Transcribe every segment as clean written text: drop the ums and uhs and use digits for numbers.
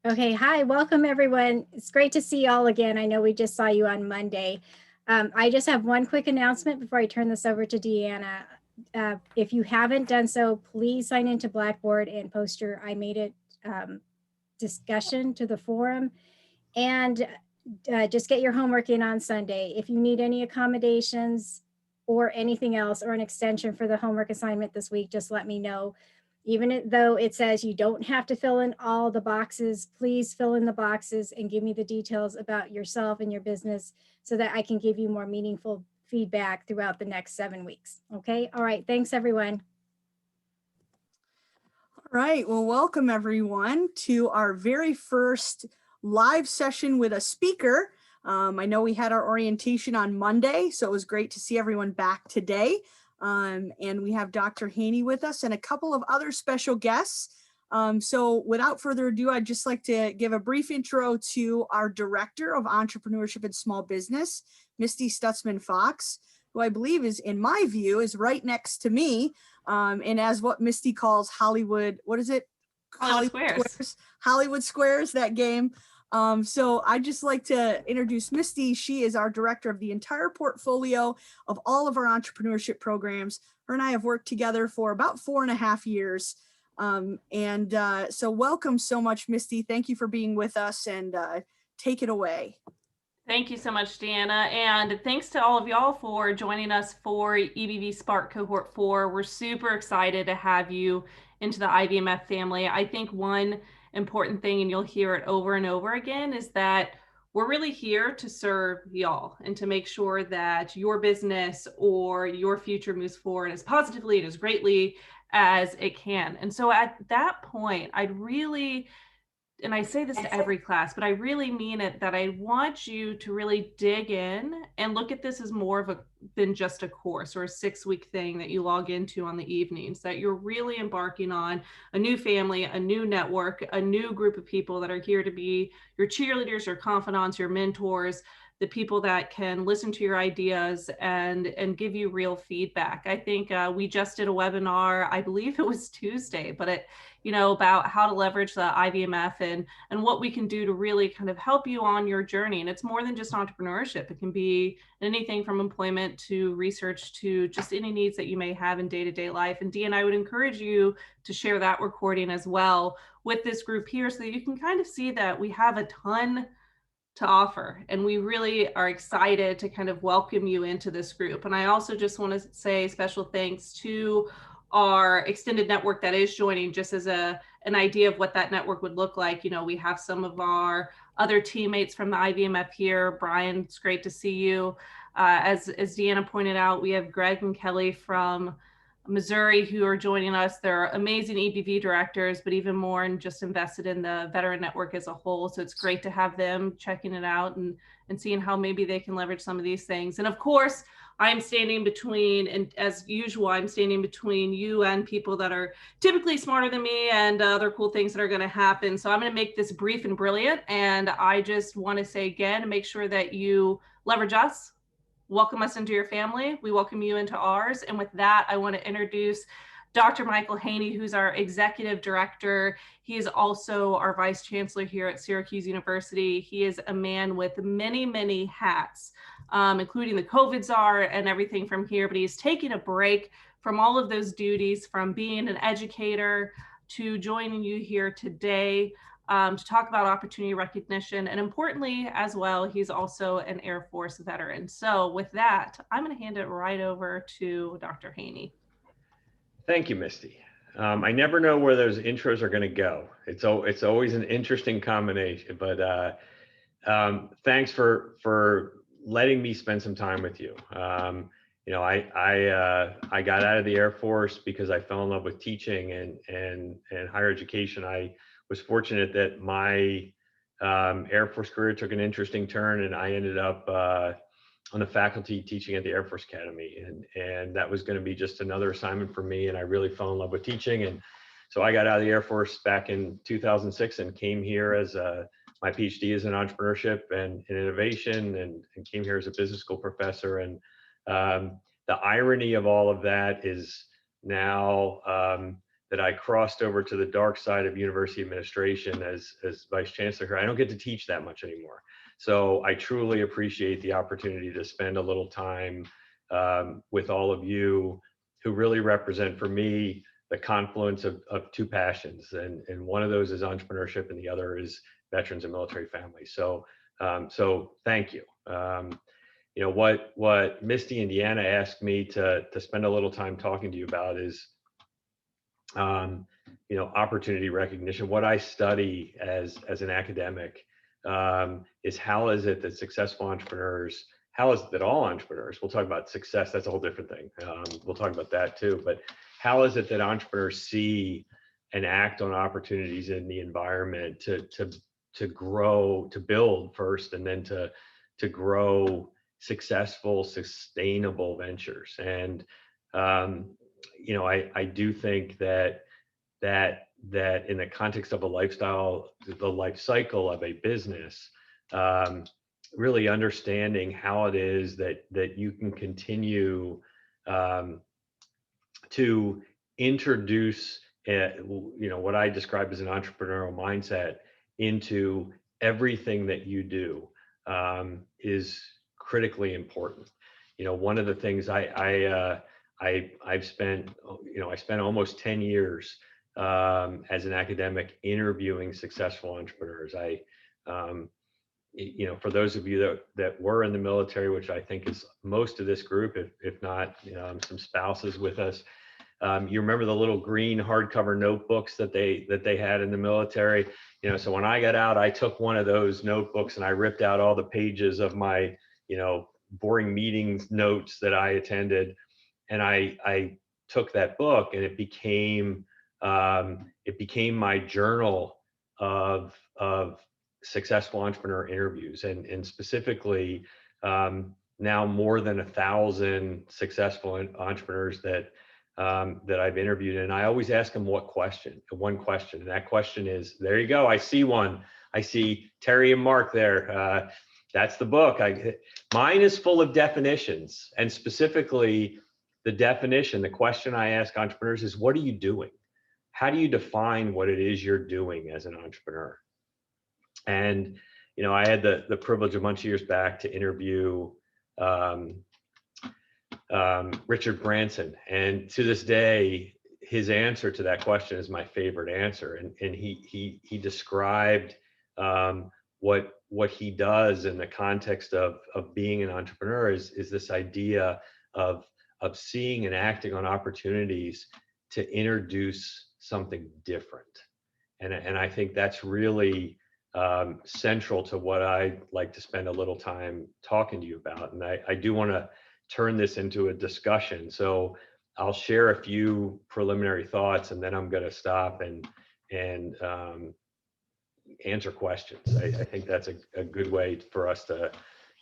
Okay, hi, welcome everyone. It's great to see you all again. I know we just saw you on Monday. I just have one quick announcement before I turn this over to Deanna. If you haven't done so, please sign into Blackboard and post your I made it discussion to the forum. And just get your homework in on Sunday. If you need any accommodations or anything else or an extension for the homework assignment this week, just let me know. Even though it says you don't have to fill in all the boxes, please fill in the boxes and give me the details about yourself and your business so that I can give you more meaningful feedback throughout the next 7 weeks. Okay. All right. Thanks, everyone. All right. Well, welcome everyone to our very first live session with a speaker. I know we had our orientation on Monday, so it was great to see everyone back today. And we have Dr. Haynie with us and a couple of other special guests. So without further ado, I'd just like to give a brief intro to our Director of Entrepreneurship and Small Business, Misty Stutzman-Fox, who I believe is, in my view, is right next to me. And as what Misty calls Hollywood, what is it? Hollywood Squares. Hollywood Squares, that game. So I'd just like to introduce Misty. She is our director of the entire portfolio of all of our entrepreneurship programs. Her and I have worked together for about 4.5 years. So welcome so much, Misty. Thank you for being with us, and take it away. Thank you so much, Deanna. And thanks to all of y'all for joining us for EBV Spark Cohort 4. We're super excited to have you into the IVMF family. I think one important thing, and you'll hear it over and over again, is that we're really here to serve y'all and to make sure that your business or your future moves forward as positively and as greatly as it can. And so at that point, and I say this to every class, but I really mean it, that I want you to really dig in and look at this as more than just a course or a 6-week thing that you log into on the evenings, that you're really embarking on a new family, a new network, a new group of people that are here to be your cheerleaders, your confidants, your mentors, the people that can listen to your ideas and give you real feedback. I think we just did a webinar, I believe it was Tuesday, but about how to leverage the IVMF and what we can do to really kind of help you on your journey. And it's more than just entrepreneurship. It can be anything from employment to research to just any needs that you may have in day-to-day life. And Dee and I would encourage you to share that recording as well with this group here so that you can kind of see that we have a ton to offer. And we really are excited to kind of welcome you into this group. And I also just want to say special thanks to our extended network that is joining, just as an idea of what that network would look like. We have some of our other teammates from the IVMF here. Brian, it's great to see you. As Deanna pointed out, we have Greg and Kelly from Missouri who are joining us. They're amazing EBV directors, but even more and just invested in the veteran network as a whole. So it's great to have them checking it out and seeing how maybe they can leverage some of these things. And of course, I'm standing between, and as usual, I'm standing between you and people that are typically smarter than me and other cool things that are going to happen. So I'm going to make this brief and brilliant. And I just want to say again, make sure that you leverage us, welcome us into your family. We welcome you into ours. And with that, I want to introduce Dr. Michael Haynie, who's our executive director. He is also our vice chancellor here at Syracuse University. He is a man with many, many hats, including the COVID czar and everything from here, but he's taking a break from all of those duties, from being an educator to joining you here today to talk about opportunity recognition. And importantly as well, he's also an Air Force veteran. So with that, I'm going to hand it right over to Dr. Haynie. Thank you, Misty. I never know where those intros are going to go. It's always an interesting combination, but thanks for letting me spend some time with you. I got out of the Air Force because I fell in love with teaching and higher education. I was fortunate that my Air Force career took an interesting turn, and I ended up on the faculty teaching at the Air Force Academy, and that was going to be just another assignment for me, and I really fell in love with teaching. And so I got out of the Air Force back in 2006 and came here as my PhD is in entrepreneurship and innovation, and came here as a business school professor. And the irony of all of that is now that I crossed over to the dark side of university administration as vice chancellor here. I don't get to teach that much anymore. So I truly appreciate the opportunity to spend a little time with all of you who really represent for me the confluence of two passions. And one of those is entrepreneurship and the other is veterans and military families. So, so thank you. You know, what Misty and Deanna asked me to spend a little time talking to you about is, you know, opportunity recognition. What I study as an academic is how is it that successful entrepreneurs, how is it that all entrepreneurs, we'll talk about success, that's a whole different thing. We'll talk about that too, but how is it that entrepreneurs see and act on opportunities in the environment to grow, to build first, and then to grow successful, sustainable ventures. And you know, I do think that in the context of a lifestyle, the life cycle of a business, really understanding how it is that you can continue to introduce, you know, what I describe as an entrepreneurial mindset into everything that you do is critically important. You know, one of the things I've spent, you know, I spent almost 10 years as an academic interviewing successful entrepreneurs. You know, for those of you that were in the military, which I think is most of this group, if not some spouses with us, you remember the little green hardcover notebooks that they had in the military. You know, so when I got out, I took one of those notebooks and I ripped out all the pages of my, you know, boring meetings notes that I attended, and I took that book and it became my journal of successful entrepreneur interviews, and specifically now more than 1,000 successful entrepreneurs that I've interviewed. And I always ask them one question, and that question is, there you go, I see one. I see Terry and Mark there. That's the book. Mine is full of definitions, and specifically the question I ask entrepreneurs is, what are you doing? How do you define what it is you're doing as an entrepreneur? And, you know, I had the privilege a bunch of years back to interview Richard Branson. And to this day, his answer to that question is my favorite answer. And he described what he does in the context of being an entrepreneur is this idea of seeing and acting on opportunities to introduce something different. And I think that's really central to what I like to spend a little time talking to you about. And I do want to turn this into a discussion. So I'll share a few preliminary thoughts, and then I'm going to stop and answer questions. I think that's a good way for us to,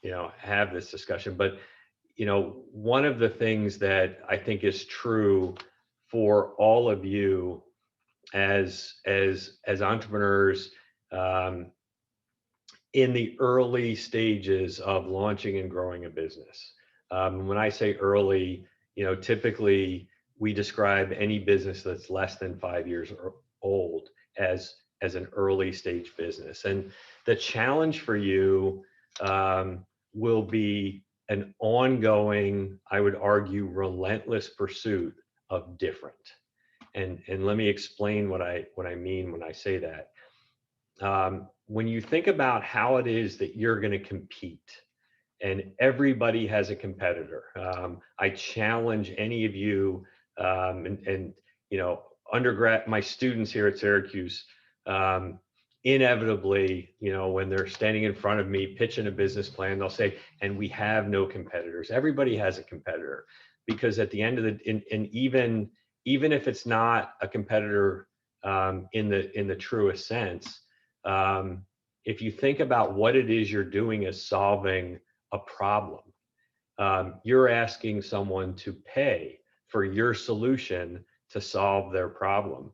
you know, have this discussion. But, you know, one of the things that I think is true for all of you as entrepreneurs in the early stages of launching and growing a business. When I say early, you know, typically we describe any business that's less than 5 years old as an early stage business. And the challenge for you will be an ongoing, I would argue, relentless pursuit of different. And let me explain what I mean when I say that. When you think about how it is that you're going to compete, and everybody has a competitor, I challenge any of you, and you know, undergrad, my students here at Syracuse, inevitably, you know, when they're standing in front of me pitching a business plan, they'll say, "And we have no competitors." Everybody has a competitor, because at the end of the, and even if it's not a competitor in the truest sense, if you think about what it is you're doing as solving a problem, you're asking someone to pay for your solution to solve their problem.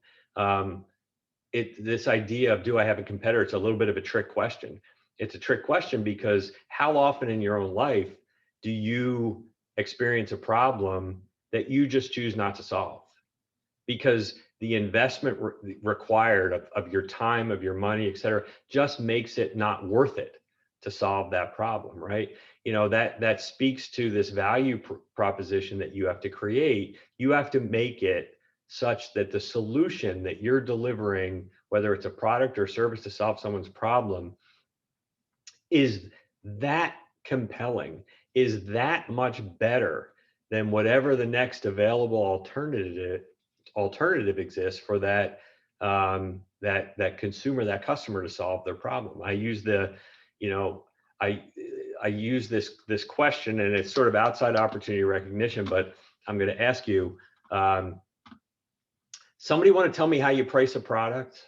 This idea of, do I have a competitor? It's a little bit of a trick question. It's a trick question because how often in your own life do you experience a problem that you just choose not to solve? Because the investment required of your time, of your money, et cetera, just makes it not worth it to solve that problem, right? You know, that speaks to this value proposition that you have to create. You have to make it such that the solution that you're delivering, whether it's a product or service to solve someone's problem, is that compelling, is that much better than whatever the next available alternative exists for that that consumer, that customer, to solve their problem. I use I use this question, and it's sort of outside opportunity recognition, but I'm going to ask you, somebody want to tell me how you price a product?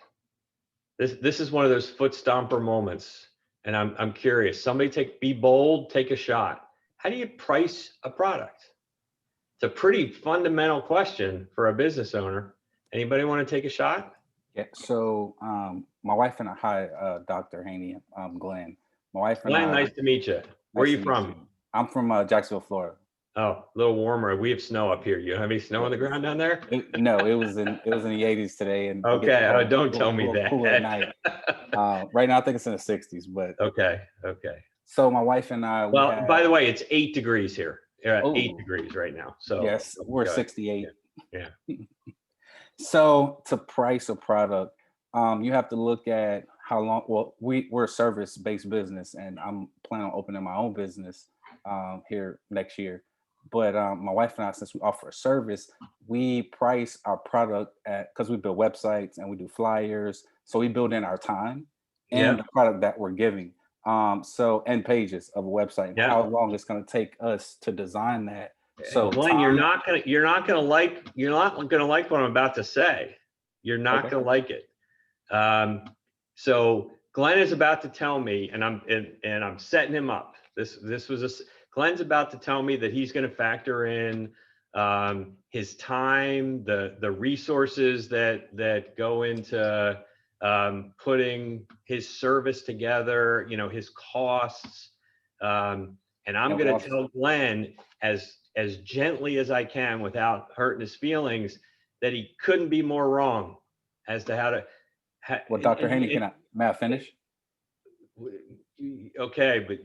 This is one of those foot stomper moments, and I'm curious. Somebody be bold, take a shot. How do you price a product? It's a pretty fundamental question for a business owner. Anybody want to take a shot? Yeah. So my wife and I, hi, Dr. Haynie, Glenn. My wife and Glenn, I. nice to meet you. Where are you from? I'm from Jacksonville, Florida. Oh, a little warmer. We have snow up here. You have any snow on the ground down there? No, it was in the 80s today, and Okay, don't tell me that. Cooler at night. Right now, I think it's in the 60s, but okay. So my wife and I. Well, by the way, it's 8 degrees here. 8 Oh. degrees right now. So yes, we're 68. Yeah. So to price a product, you have to look at how long. Well, we're a service-based business, and I'm planning on opening my own business here next year. But my wife and I, since we offer a service, we price our product because we build websites and we do flyers. So we build in our time and the product that we're giving. So and pages of a website, and how long it's going to take us to design that. So Glenn, you're not gonna like what I'm about to say. You're not gonna like it. So Glenn is about to tell me, and I'm setting him up. Glenn's about to tell me that he's going to factor in his time, the resources that go into putting his service together, his costs, and I'm going to tell Glenn as gently as I can without hurting his feelings that he couldn't be more wrong as to how to. Well, Dr. Haynie, may I finish? Okay, but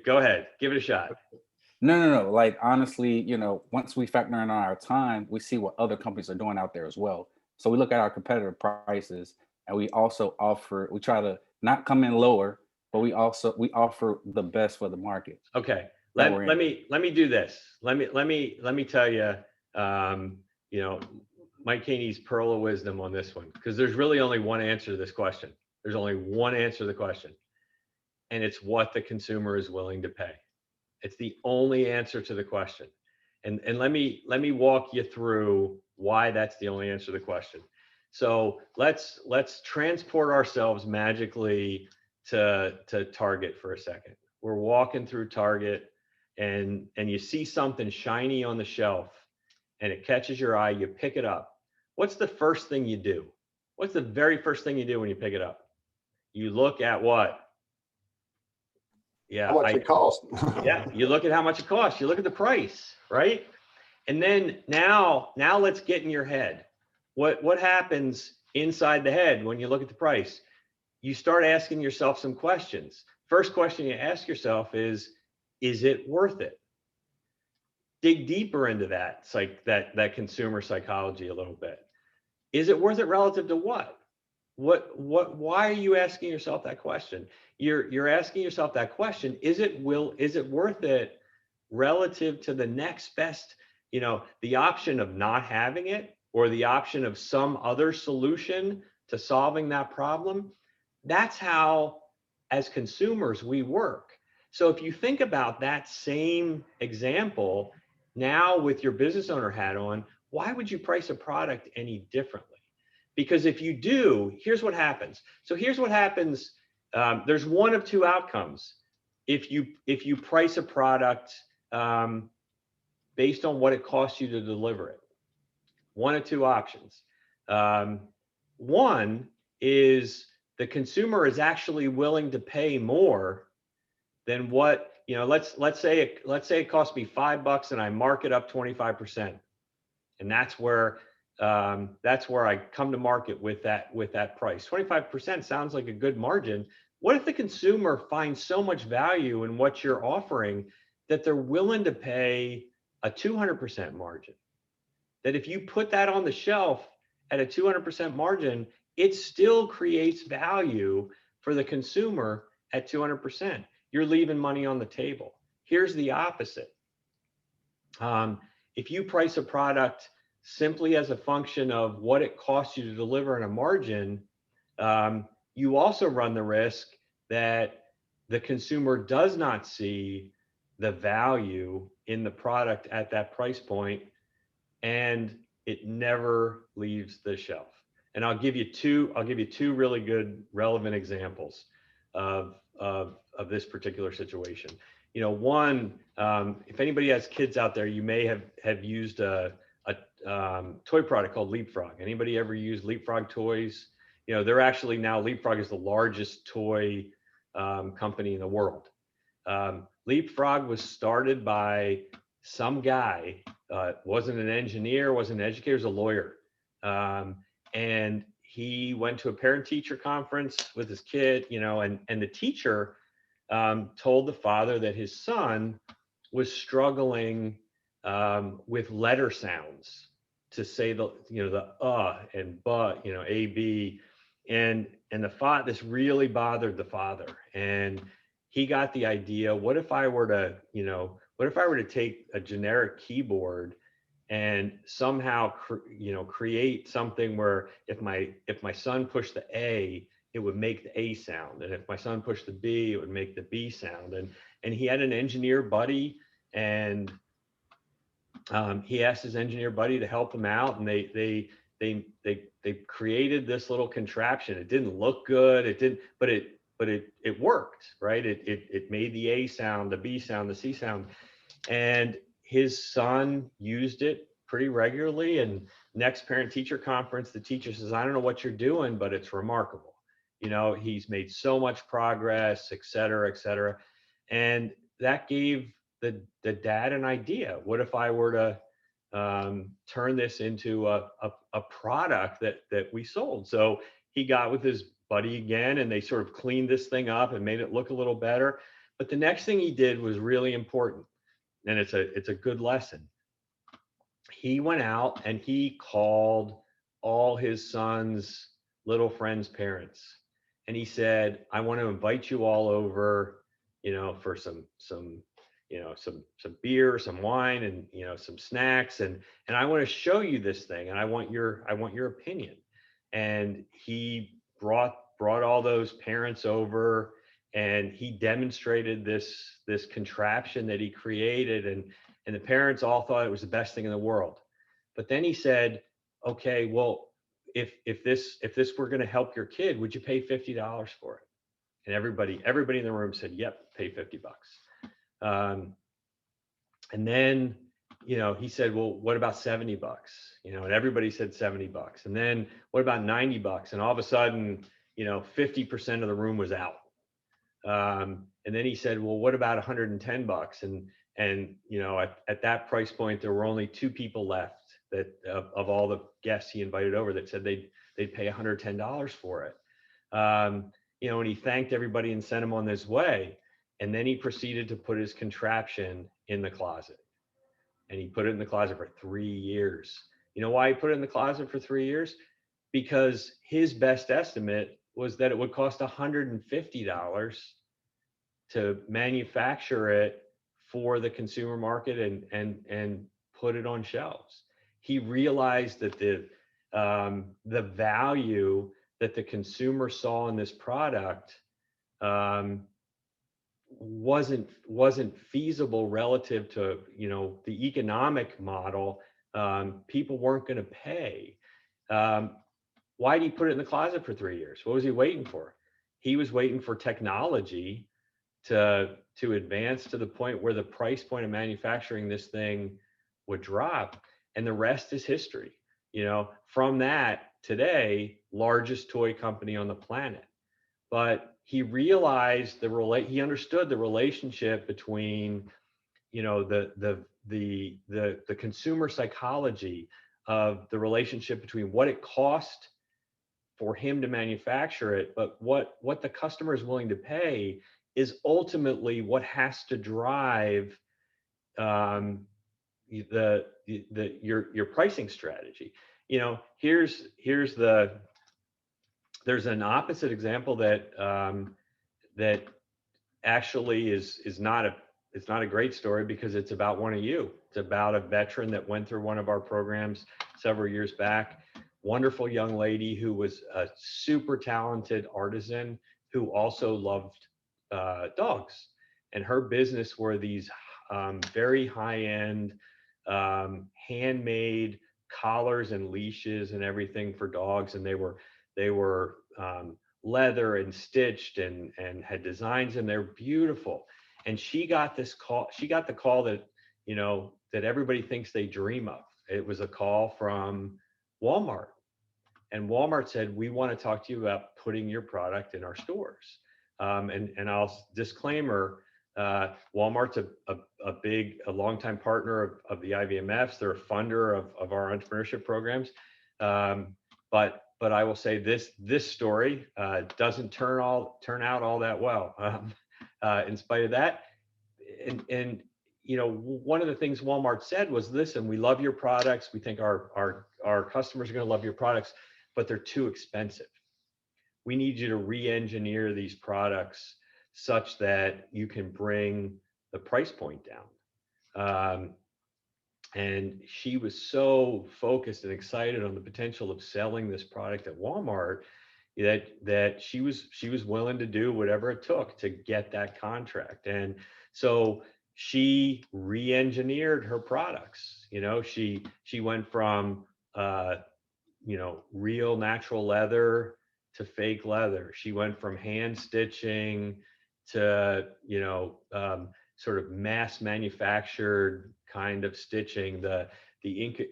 go ahead, give it a shot. No. Like, honestly, once we factor in on our time, we see what other companies are doing out there as well. So we look at our competitive prices, and we also we try to not come in lower, but we offer the best for the market. Okay, let me do this. Let me tell you, Mike Haynie's pearl of wisdom on this one, because there's really only one answer to this question. There's only one answer to the question, and it's what the consumer is willing to pay. It's the only answer to the question. And let me walk you through why that's the only answer to the question. So let's transport ourselves magically to Target for a second. We're walking through Target, and you see something shiny on the shelf, and it catches your eye. You pick it up. What's the first thing you do? What's the very first thing you do when you pick it up? You look at what? Yeah, how much it costs. Yeah, you look at how much it costs. You look at the price, right? And then now let's get in your head. What happens inside the head when you look at the price? You start asking yourself some questions. First question you ask yourself is it worth it? Dig deeper into that. It's like that consumer psychology a little bit. Is it worth it relative to what? Why are you asking yourself that question? You're asking yourself that question. Is it worth it relative to the next best, the option of not having it, or the option of some other solution to solving that problem? That's how, as consumers, we work. So if you think about that same example now with your business owner hat on, why would you price a product any differently? Because if you do, here's what happens. So here's what happens. There's one of two outcomes. If you price a product based on what it costs you to deliver it, one of two options. One is the consumer is actually willing to pay more than what, let's say it costs me $5 and I mark it up 25%. And that's where that's where I come to market with that price. 25% sounds like a good margin. What if the consumer finds so much value in what you're offering that they're willing to pay a 200% margin? That if you put that on the shelf at a 200% margin, it still creates value for the consumer at 200%. You're leaving money on the table. Here's the opposite. If you price a product simply as a function of what it costs you to deliver in a margin, you also run the risk that the consumer does not see the value in the product at that price point, and it never leaves the shelf. And I'll give you two really good relevant examples of this particular situation. You know, one, if anybody has kids out there, you may have used a toy product called Leapfrog. Anybody ever used Leapfrog toys? You know, they're actually now, Leapfrog is the largest toy company in the world. Leapfrog was started by some guy, wasn't an engineer, wasn't an educator, was a lawyer. And he went to a parent-teacher conference with his kid, you know, and the teacher told the father that his son was struggling with letter sounds to say the, you know, the and but, you know, A, B, and this really bothered the father. And he got the idea, what if I were to take a generic keyboard and somehow create something where if my son pushed the A, it would make the A sound, and if my son pushed the B, it would make the B sound. And he had an engineer buddy, and he asked his engineer buddy to help him out, and they created this little contraption. It didn't look good, but it worked, right? It made the A sound, the B sound, the C sound, and his son used it pretty regularly. And next parent-teacher conference, the teacher says, I don't know what you're doing, but it's remarkable. You know, he's made so much progress, et cetera, et cetera. And that gave the dad an idea. What if I were to turn this into a product that we sold? So he got with his buddy again, and they sort of cleaned this thing up and made it look a little better. But the next thing he did was really important, and it's a good lesson. He went out and he called all his son's little friends' parents, and he said, I want to invite you all over, you know, for some beer, some wine, and, you know, some snacks, and I want to show you this thing, and I want your opinion. And he brought all those parents over, and he demonstrated this contraption that he created, and the parents all thought it was the best thing in the world. But then he said, okay, well, if this were going to help your kid, would you pay $50 for it? And everybody in the room said, yep, pay $50. And then, you know, he said, well, what about $70? You know, and everybody said $70. And then what about $90? And all of a sudden, you know, 50% of the room was out. And then he said, well, what about $110? And, you know, at that price point, there were only 2 people left that of all the guests he invited over that said they'd pay $110 for it. You know, and he thanked everybody and sent him on his way. And then he proceeded to put his contraption in the closet. And he put it in the closet for 3 years. You know why he put it in the closet for 3 years? Because his best estimate was that it would cost $150 to manufacture it for the consumer market and put it on shelves. He realized that the value that the consumer saw in this product wasn't feasible relative to, you know, the economic model. People weren't going to pay. Why did he put it in the closet for 3 years? What was he waiting for? He was waiting for technology to advance to the point where the price point of manufacturing this thing would drop, and the rest is history. You know, from that, today, largest toy company on the planet. But he realized he understood the relationship between, you know, the consumer psychology of the relationship between what it cost for him to manufacture it, but what the customer is willing to pay is ultimately what has to drive your pricing strategy. You know, there's an opposite example that that actually is not a great story, because it's about one of you. It's about a veteran that went through one of our programs several years back. Wonderful young lady who was a super talented artisan who also loved dogs, and her business were these very high-end handmade collars and leashes and everything for dogs, and they were leather and stitched and had designs, and they're beautiful. And she got the call that, you know, that everybody thinks they dream of. It was a call from Walmart, and Walmart said, we want to talk to you about putting your product in our stores. And I'll disclaimer, Walmart's a longtime partner of the IVMFs. They're a funder of our entrepreneurship programs. But I will say this story doesn't turn out all that well. In spite of that, and you know, one of the things Walmart said was, listen, we love your products. We think our customers are going to love your products, but they're too expensive. We need you to re-engineer these products such that you can bring the price point down. And she was so focused and excited on the potential of selling this product at Walmart that she was willing to do whatever it took to get that contract. And so she re-engineered her products. You know, she went from you know, real natural leather to fake leather. She went from hand stitching to, you know, sort of mass manufactured kind of stitching. The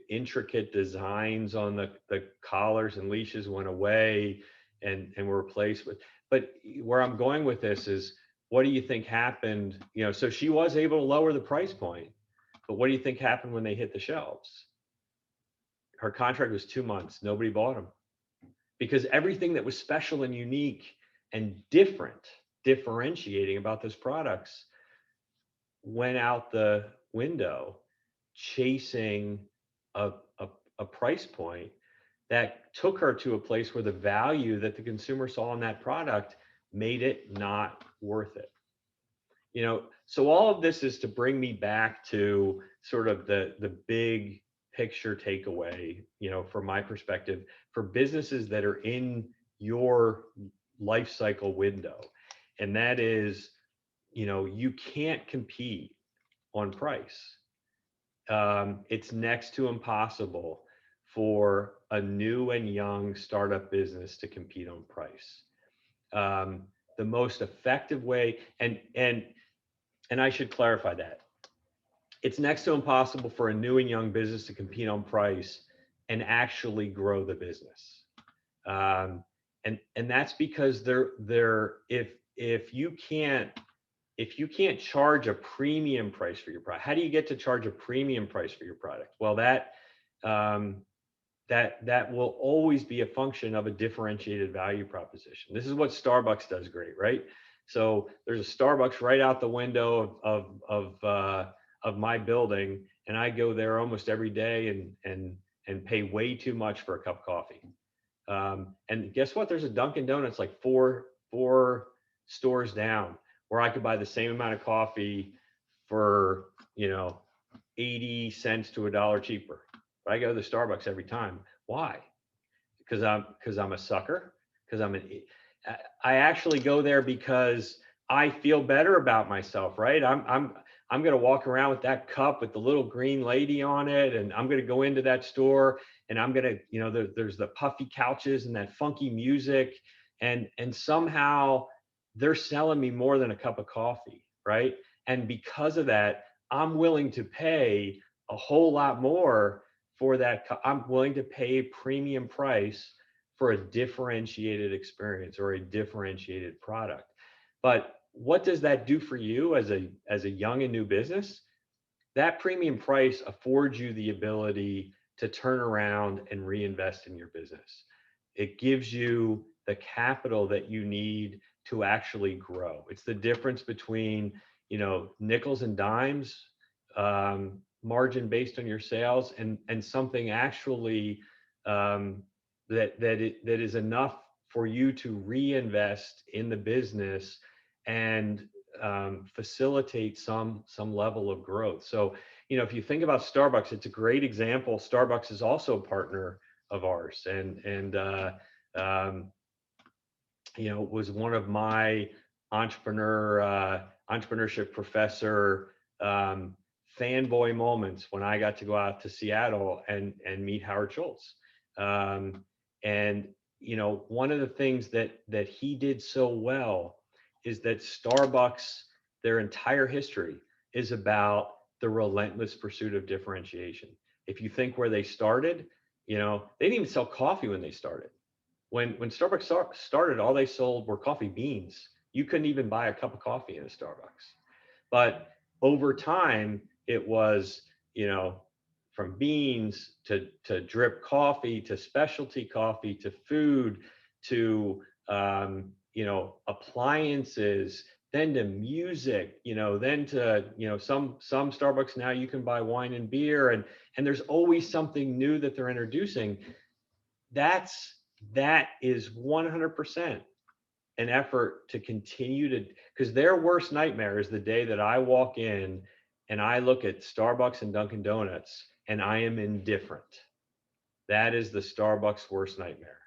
intricate designs on the collars and leashes went away and were replaced with. But where I'm going with this is, what do you think happened? You know, so she was able to lower the price point, but what do you think happened when they hit the shelves? Her contract was 2 months. Nobody bought them, because everything that was special and unique and differentiating about those products went out the window, chasing a price point that took her to a place where the value that the consumer saw in that product made it not worth it. You know, so all of this is to bring me back to sort of the big picture takeaway, you know, from my perspective, for businesses that are in your life cycle window. And that is, you know, you can't compete on price. It's next to impossible for a new and young startup business to compete on price. The most effective way, and I should clarify that, it's next to impossible for a new and young business to compete on price and actually grow the business. And that's because if you can't charge a premium price for your product, how do you get to charge a premium price for your product? Well, that will always be a function of a differentiated value proposition. This is what Starbucks does great, right? So there's a Starbucks right out the window of my building, and I go there almost every day and pay way too much for a cup of coffee. And guess what? There's a Dunkin' Donuts like four stores down, where I could buy the same amount of coffee for, you know, 80 cents to $1 cheaper. But I go to the Starbucks every time. Why? Because I'm a sucker. Because I actually go there because I feel better about myself, right? I'm going to walk around with that cup with the little green lady on it, and I'm going to go into that store, and I'm going to, you know, there's the puffy couches and that funky music, and somehow they're selling me more than a cup of coffee, right? And because of that, I'm willing to pay a whole lot more for that. I'm willing to pay a premium price for a differentiated experience or a differentiated product. But what does that do for you as a young and new business? That premium price affords you the ability to turn around and reinvest in your business. It gives you the capital that you need to actually grow. It's the difference between, you know, nickels and dimes, margin based on your sales, and something actually that is enough for you to reinvest in the business and facilitate some level of growth. So, you know, if you think about Starbucks, it's a great example. Starbucks is also a partner of ours, and you know, was one of my entrepreneurship professor fanboy moments when I got to go out to Seattle and meet Howard Schultz. And you know, one of the things that he did so well is that Starbucks, their entire history is about the relentless pursuit of differentiation. If you think where they started, you know, they didn't even sell coffee when they started. When Starbucks started, all they sold were coffee beans. You couldn't even buy a cup of coffee in a Starbucks. But over time, it was, you know, from beans to drip coffee, to specialty coffee, to food, to you know, appliances, then to music, you know, then to, you know, some Starbucks now you can buy wine and beer, and there's always something new that they're introducing. That is 100% an effort to continue to, because their worst nightmare is the day that I walk in and I look at Starbucks and Dunkin' Donuts and I am indifferent. That is the Starbucks worst nightmare.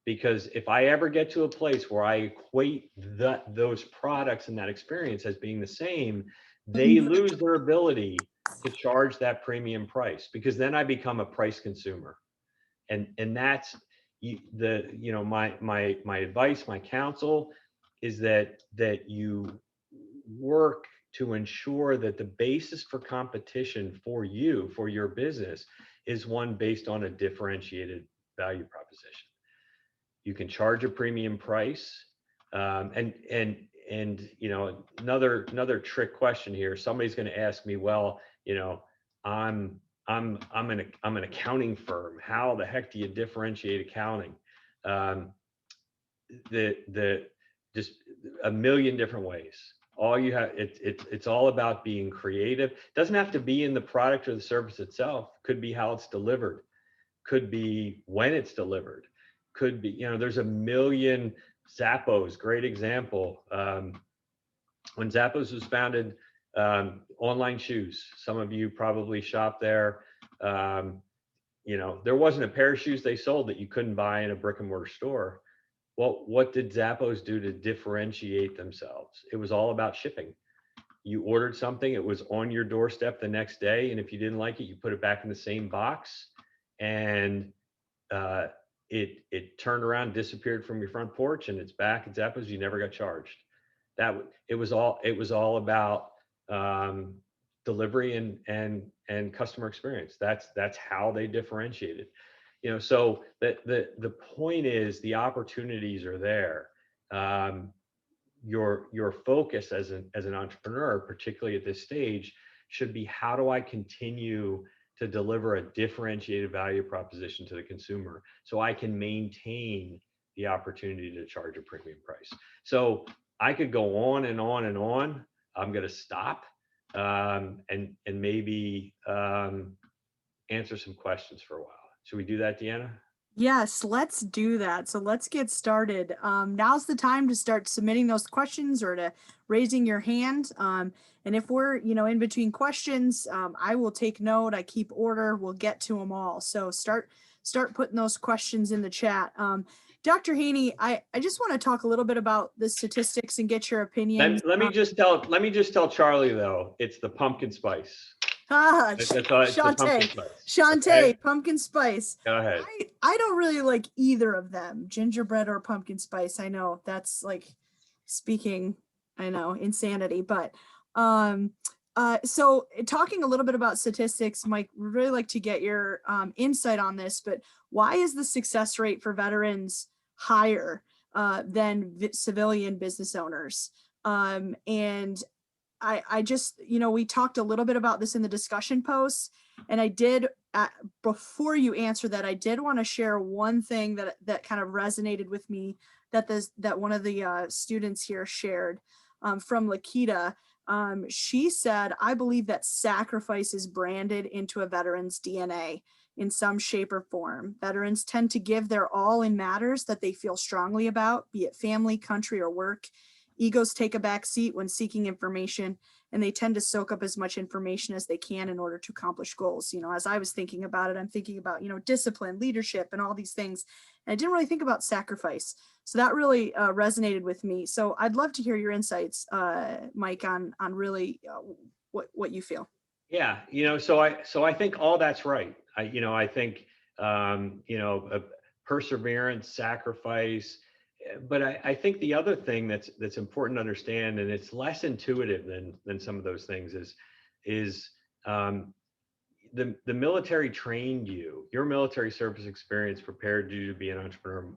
Because if I ever get to a place where I equate those products and that experience as being the same, they lose their ability to charge that premium price, because then I become a price consumer. And that's you know, my advice, my counsel is that you work to ensure that the basis for competition for you, for your business, is one based on a differentiated value proposition. You can charge a premium price, and you know, another trick question here. Somebody's going to ask me, well, you know, I'm an accounting firm. How the heck do you differentiate accounting? Just a million different ways. All you have, it's all about being creative. It doesn't have to be in the product or the service itself. Could be how it's delivered. Could be when it's delivered. Could be, you know, there's a million. Zappos, great example. When Zappos was founded, online shoes. Some of you probably shop there. You know, there wasn't a pair of shoes they sold that you couldn't buy in a brick and mortar store. Well, what did Zappos do to differentiate themselves? It was all about shipping. You ordered something, it was on your doorstep the next day, and if you didn't like it, you put it back in the same box, and it turned around, disappeared from your front porch, and it's back at Zappos. You never got charged. It was all about delivery and customer experience. That's how they differentiated. You know, so the point is, the opportunities are there. Your focus as an entrepreneur, particularly at this stage, should be, how do I continue to deliver a differentiated value proposition to the consumer so I can maintain the opportunity to charge a premium price. So I could go on and on and on. I'm going to stop and maybe answer some questions for a while. Should we do that, Deanna? Yes, let's do that. So let's get started. Now's the time to start submitting those questions or to raising your hand. And if we're, you know, in between questions, I will take note. I keep order. We'll get to them all. So start putting those questions in the chat. Dr. Haynie, I just want to talk a little bit about the statistics and get your opinion. Let me just tell Charlie, though, it's the pumpkin spice. Shantae, pumpkin spice. Go ahead. I don't really like either of them, gingerbread or pumpkin spice. I know that's like speaking, I know, insanity, but so talking a little bit about statistics, Mike, we'd really like to get your insight on this, but why is the success rate for veterans higher than civilian business owners? And I just, we talked a little bit about this in the discussion posts, and I did, before you answer that, I did want to share one thing that kind of resonated with me that one of the students here shared from Lakita. She said, I believe that sacrifice is branded into a veteran's DNA in some shape or form. Veterans tend to give their all in matters that they feel strongly about, be it family, country, or work. Egos take a back seat when seeking information, and they tend to soak up as much information as they can in order to accomplish goals. As I was thinking about it, I'm thinking about, discipline, leadership, and all these things. And I didn't really think about sacrifice. So that really resonated with me. So I'd love to hear your insights, Mike, on really what you feel. Yeah, so I think all that's right. I think perseverance, sacrifice, but I think the other thing that's important to understand, and it's less intuitive than some of those things, is the military trained you. Your military service experience prepared you to be an entrepreneur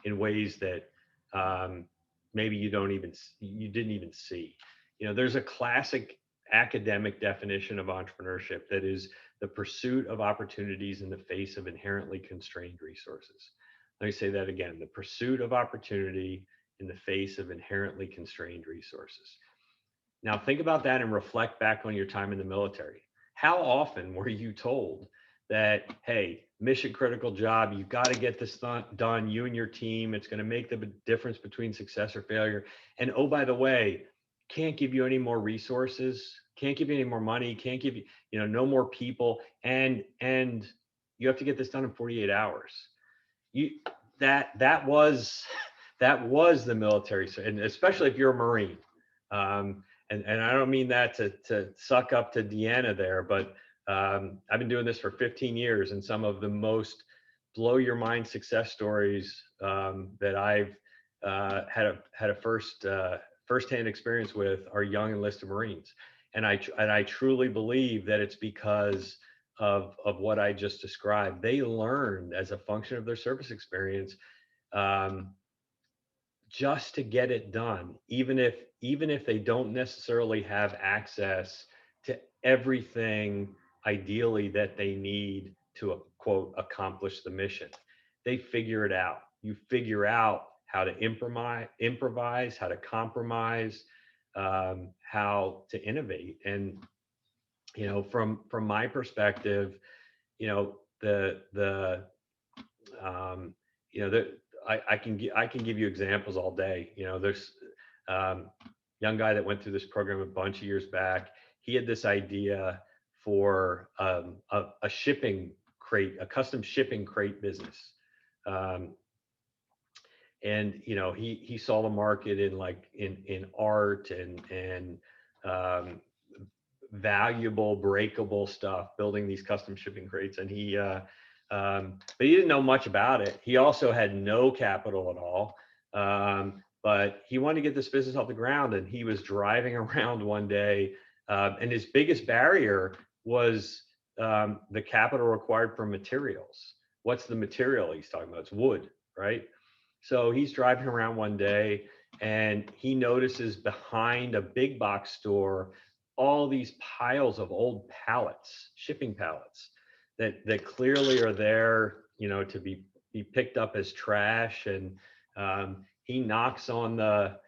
in ways that maybe you didn't even see. There's a classic academic definition of entrepreneurship that is the pursuit of opportunities in the face of inherently constrained resources. Let me say that again: the pursuit of opportunity in the face of inherently constrained resources. Now think about that and reflect back on your time in the military. How often were you told that, hey, mission critical job, you've got to get this done, you and your team, it's going to make the difference between success or failure. And oh, by the way, can't give you any more resources, can't give you any more money, can't give you, no more people. And you have to get this done in 48 hours. That was the military, and especially if you're a Marine. And I don't mean that to suck up to Deanna there, but I've been doing this for 15 years, and some of the most blow your mind success stories that I've had a firsthand experience with are young enlisted Marines, and I truly believe that it's because of what I just described. They learned as a function of their service experience just to get it done, even if they don't necessarily have access to everything ideally that they need to quote accomplish the mission. They figure it out. You figure out how to improvise, how to compromise, how to innovate. And from my perspective, I can give you examples all day. There's young guy that went through this program a bunch of years back. He had this idea for a shipping crate, a custom shipping crate business. And he saw the market in art and valuable breakable stuff, building these custom shipping crates. And but he didn't know much about it. He also had no capital at all. But he wanted to get this business off the ground, and he was driving around one day, and his biggest barrier was the capital required for materials. What's the material he's talking about? It's wood, right? So he's driving around one day, and he notices behind a big box store all these piles of old pallets, shipping pallets, that clearly are there, to be picked up as trash. And he knocks on the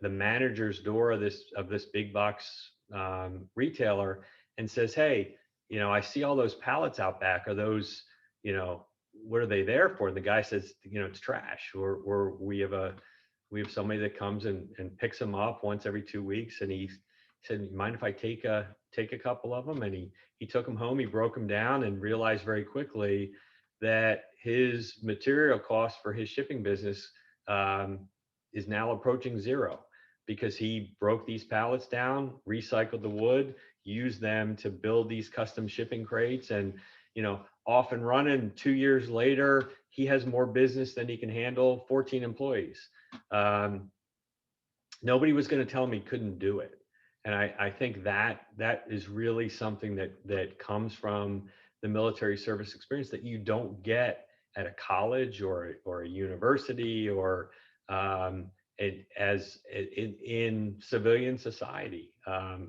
manager's door of this big box retailer and says, "Hey, I see all those pallets out back. Are those, what are they there for?" And the guy says, "It's trash. Or we have somebody that comes and picks them up once every 2 weeks." And he said, "Mind if I take a couple of them?" And he took them home. He broke them down and realized very quickly that his material cost for his shipping business is now approaching zero, because he broke these pallets down, recycled the wood, used them to build these custom shipping crates, and off and running. 2 years later, he has more business than he can handle, 14 employees. Nobody was going to tell him he couldn't do it. And I think that is really something that comes from the military service experience that you don't get at a college or a university or in civilian society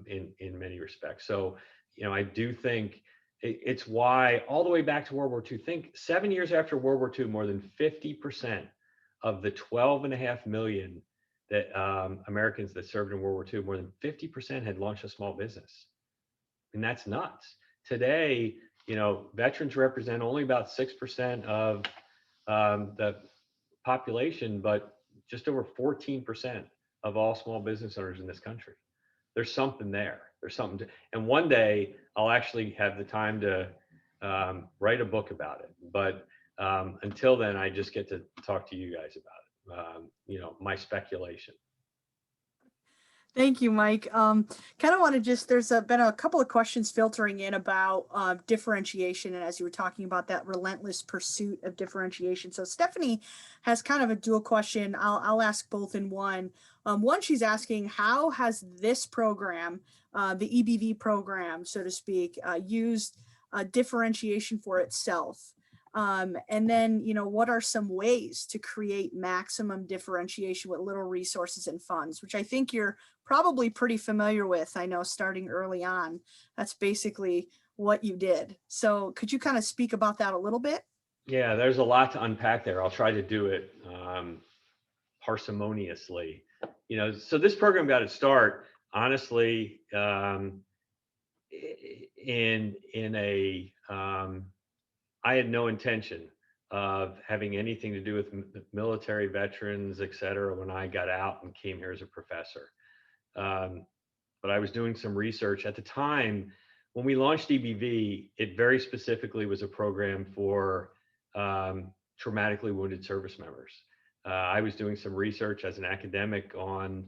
in many respects. So, I do think it's why all the way back to World War II. Think 7 years after World War II, more than 50% of the 12.5 million that Americans that served in World War II, more than 50% had launched a small business, and that's nuts. Today, veterans represent only about 6% of the population, but just over 14% of all small business owners in this country. There's something there. There's something to, and one day I'll actually have the time to write a book about it. But until then, I just get to talk to you guys about it. My speculation. Thank you, Mike. Kind of want to just, there's been a couple of questions filtering in about differentiation. And as you were talking about that relentless pursuit of differentiation. So Stephanie has kind of a dual question. I'll ask both in one. One, she's asking, how has this program, the EBV program, so to speak, used differentiation for itself? And then, what are some ways to create maximum differentiation with little resources and funds, which I think you're probably pretty familiar with. I know starting early on, that's basically what you did. So could you kind of speak about that a little bit? Yeah, there's a lot to unpack there. I'll try to do it parsimoniously. So this program got its start, honestly, I had no intention of having anything to do with military veterans, et cetera, when I got out and came here as a professor. But I was doing some research at the time. When we launched EBV, it very specifically was a program for traumatically wounded service members. I was doing some research as an academic on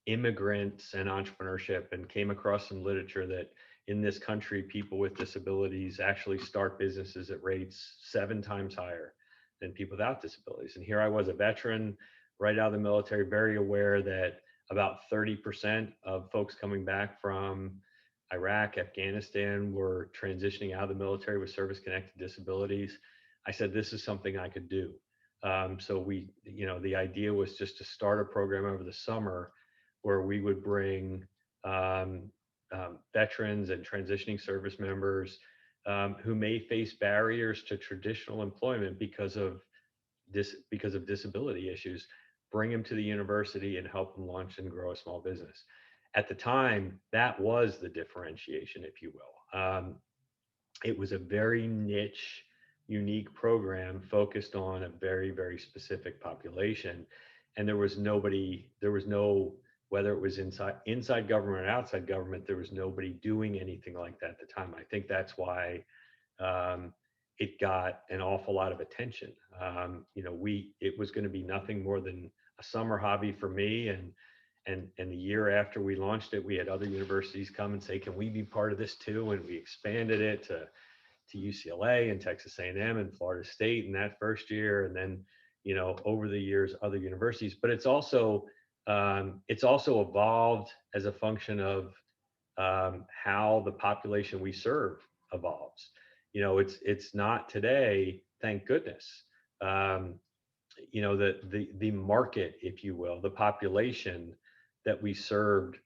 immigrants and entrepreneurship, and came across some literature that in this country, people with disabilities actually start businesses at rates 7 times higher than people without disabilities. And here I was, a veteran right out of the military, very aware that about 30% of folks coming back from Iraq, Afghanistan were transitioning out of the military with service-connected disabilities. I said, this is something I could do. So the idea was just to start a program over the summer where we would bring veterans and transitioning service members who may face barriers to traditional employment because of disability issues, bring them to the university and help them launch and grow a small business. At the time, that was the differentiation, if you will. It was a very niche, unique program focused on a very, very specific population. And there was no, whether it was inside government or outside government, there was nobody doing anything like that at the time. I think that's why it got an awful lot of attention. It was going to be nothing more than a summer hobby for me. And the year after we launched it, we had other universities come and say, can we be part of this too? And we expanded it to UCLA and Texas A&M and Florida State in that first year. And then, over the years, other universities. But it's also evolved as a function of how the population we serve evolves. It's not today, thank goodness. The market, if you will, the population that we served,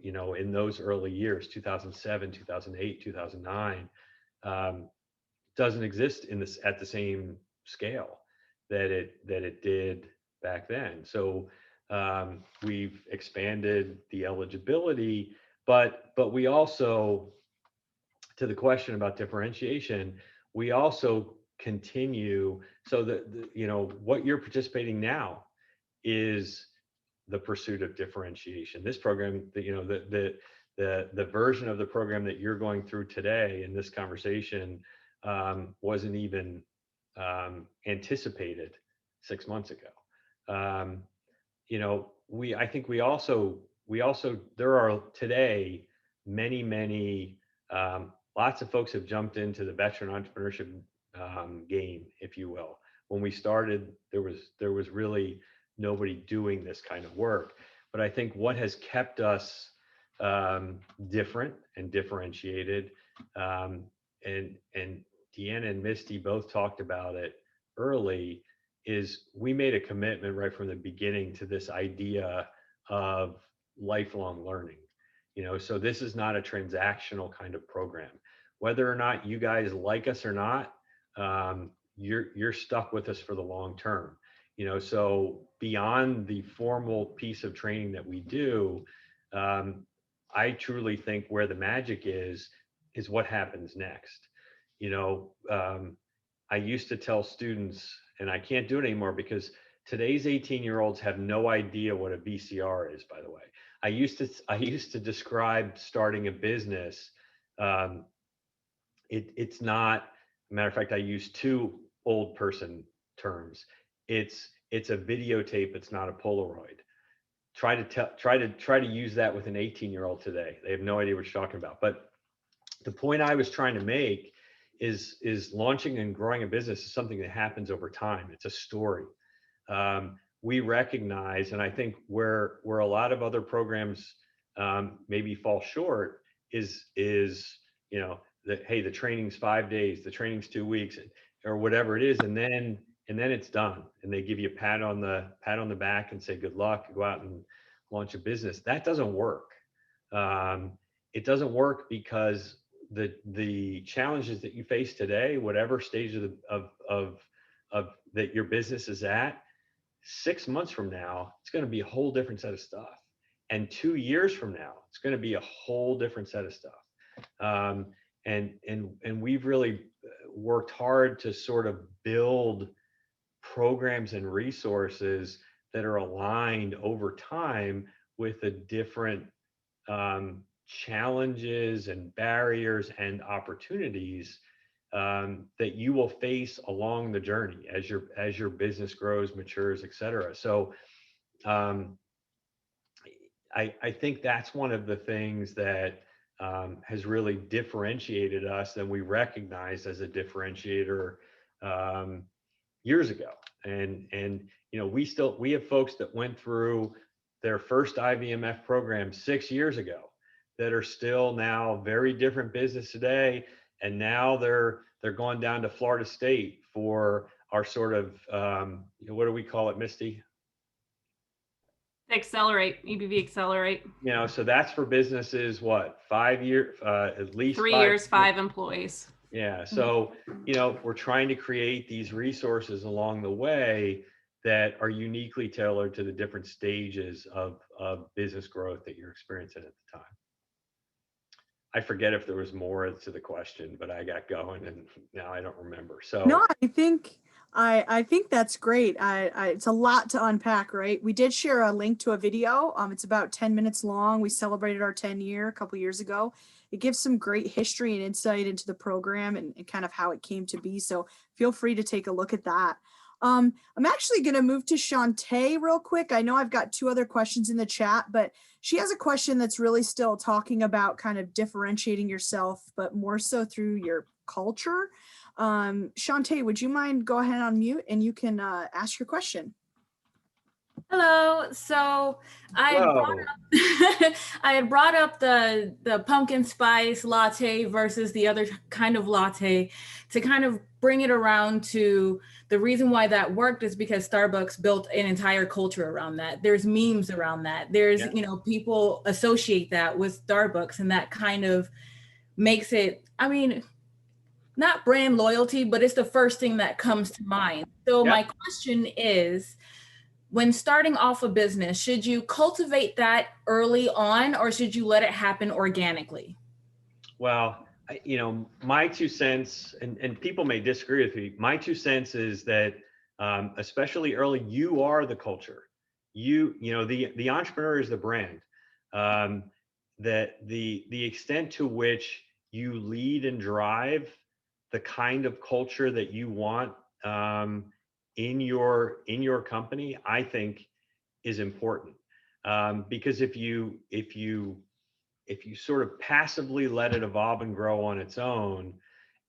in those early years, 2007, 2008, 2009, doesn't exist at the same scale that it did back then. So we've expanded the eligibility, but we also, to the question about differentiation, we also continue. So what you're participating now is the pursuit of differentiation. This program, the version of the program that you're going through today in this conversation wasn't even anticipated 6 months ago. I think we also there are today many lots of folks have jumped into the veteran entrepreneurship game, if you will. When we started, there was really nobody doing this kind of work. But I think what has kept us different and differentiated, and Deanna and Misty both talked about it early, is we made a commitment right from the beginning to this idea of lifelong learning. So this is not a transactional kind of program. Whether or not you guys like us or not, you're stuck with us for the long term. So beyond the formal piece of training that we do, I truly think where the magic is what happens next. I used to tell students, and I can't do it anymore because today's 18-year-olds have no idea what a VCR is, by the way. I used to describe starting a business. It's not, matter of fact, I use two old person terms. It's a videotape. It's not a Polaroid. Try to use that with an 18-year-old today. They have no idea what you're talking about. But the point I was trying to make is launching and growing a business is something that happens over time. It's a story. We recognize, and I think where a lot of other programs maybe fall short is that, hey, the training's 5 days, the training's 2 weeks, or whatever it is, and then it's done, and they give you a pat on the back and say good luck, go out and launch a business. That doesn't work. It doesn't work because the challenges that you face today, whatever stage of that your business is at, 6 months from now, it's going to be a whole different set of stuff. And 2 years from now, it's going to be a whole different set of stuff. And we've really worked hard to sort of build programs and resources that are aligned over time with the different challenges and barriers and opportunities that you will face along the journey as your business grows, matures, et cetera. So I think that's one of the things that has really differentiated us, and we recognized as a differentiator years ago. And we have folks that went through their first IVMF program 6 years ago that are still now very different business today. And now they're going down to Florida State for our sort of, what do we call it, Misty? Accelerate, EBV Accelerate. So that's for businesses, what, 5 years, at least 3 years, 5 employees. Yeah. So, we're trying to create these resources along the way that are uniquely tailored to the different stages of business growth that you're experiencing at the time. I forget if there was more to the question, but I got going and now I don't remember. So no, I think that's great. It's a lot to unpack, right? We did share a link to a video. It's about 10 minutes long. We celebrated our 10-year a couple years ago. It gives some great history and insight into the program and kind of how it came to be. So feel free to take a look at that. I'm actually going to move to Shantae real quick. I know I've got 2 other questions in the chat, but she has a question that's really still talking about kind of differentiating yourself, but more so through your culture. Shantae, would you mind go ahead and unmute and you can ask your question? Hello. So I had brought up the pumpkin spice latte versus the other kind of latte to kind of bring it around to the reason why that worked is because Starbucks built an entire culture around that. There's memes around that. There's, people associate that with Starbucks, and that kind of makes it, not brand loyalty, but it's the first thing that comes to mind. So my question is, when starting off a business, should you cultivate that early on or should you let it happen organically? Well, my 2 cents, and people may disagree with me, my 2 cents is that especially early, you are the culture. The entrepreneur is the brand. That the extent to which you lead and drive the kind of culture that you want in your company, I think is important. Because if you sort of passively let it evolve and grow on its own,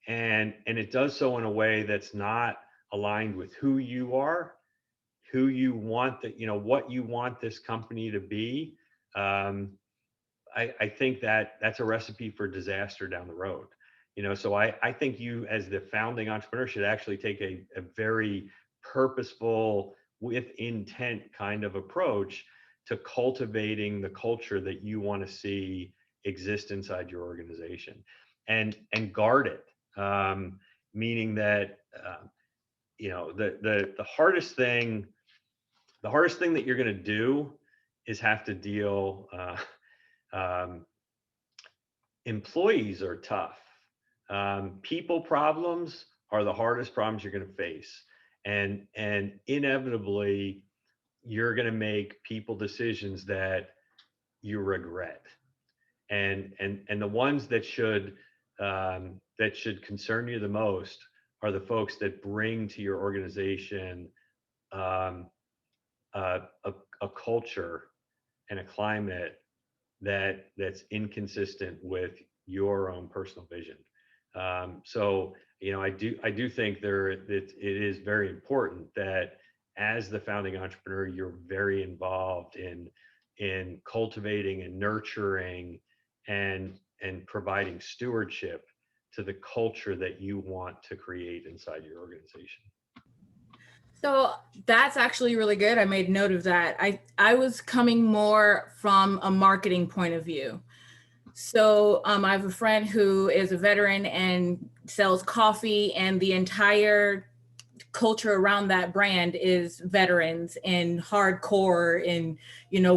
and it does so in a way that's not aligned with who you are, who you want, what you want this company to be, I think that's a recipe for disaster down the road. So I think you, as the founding entrepreneur, should actually take a very purposeful, with intent kind of approach to cultivating the culture that you want to see exist inside your organization, and guard it. Meaning that the hardest thing that you're going to do is have to deal. Employees are tough. People problems are the hardest problems you're going to face, and inevitably you're going to make people decisions that you regret, and the ones that should concern you the most are the folks that bring to your organization a culture and a climate that's inconsistent with your own personal vision. So I do think it is very important that as the founding entrepreneur, you're very involved in cultivating and nurturing and providing stewardship to the culture that you want to create inside your organization. So that's actually really good. I made note of that. I was coming more from a marketing point of view. So I have a friend who is a veteran and sells coffee, and the entire culture around that brand is veterans and hardcore, and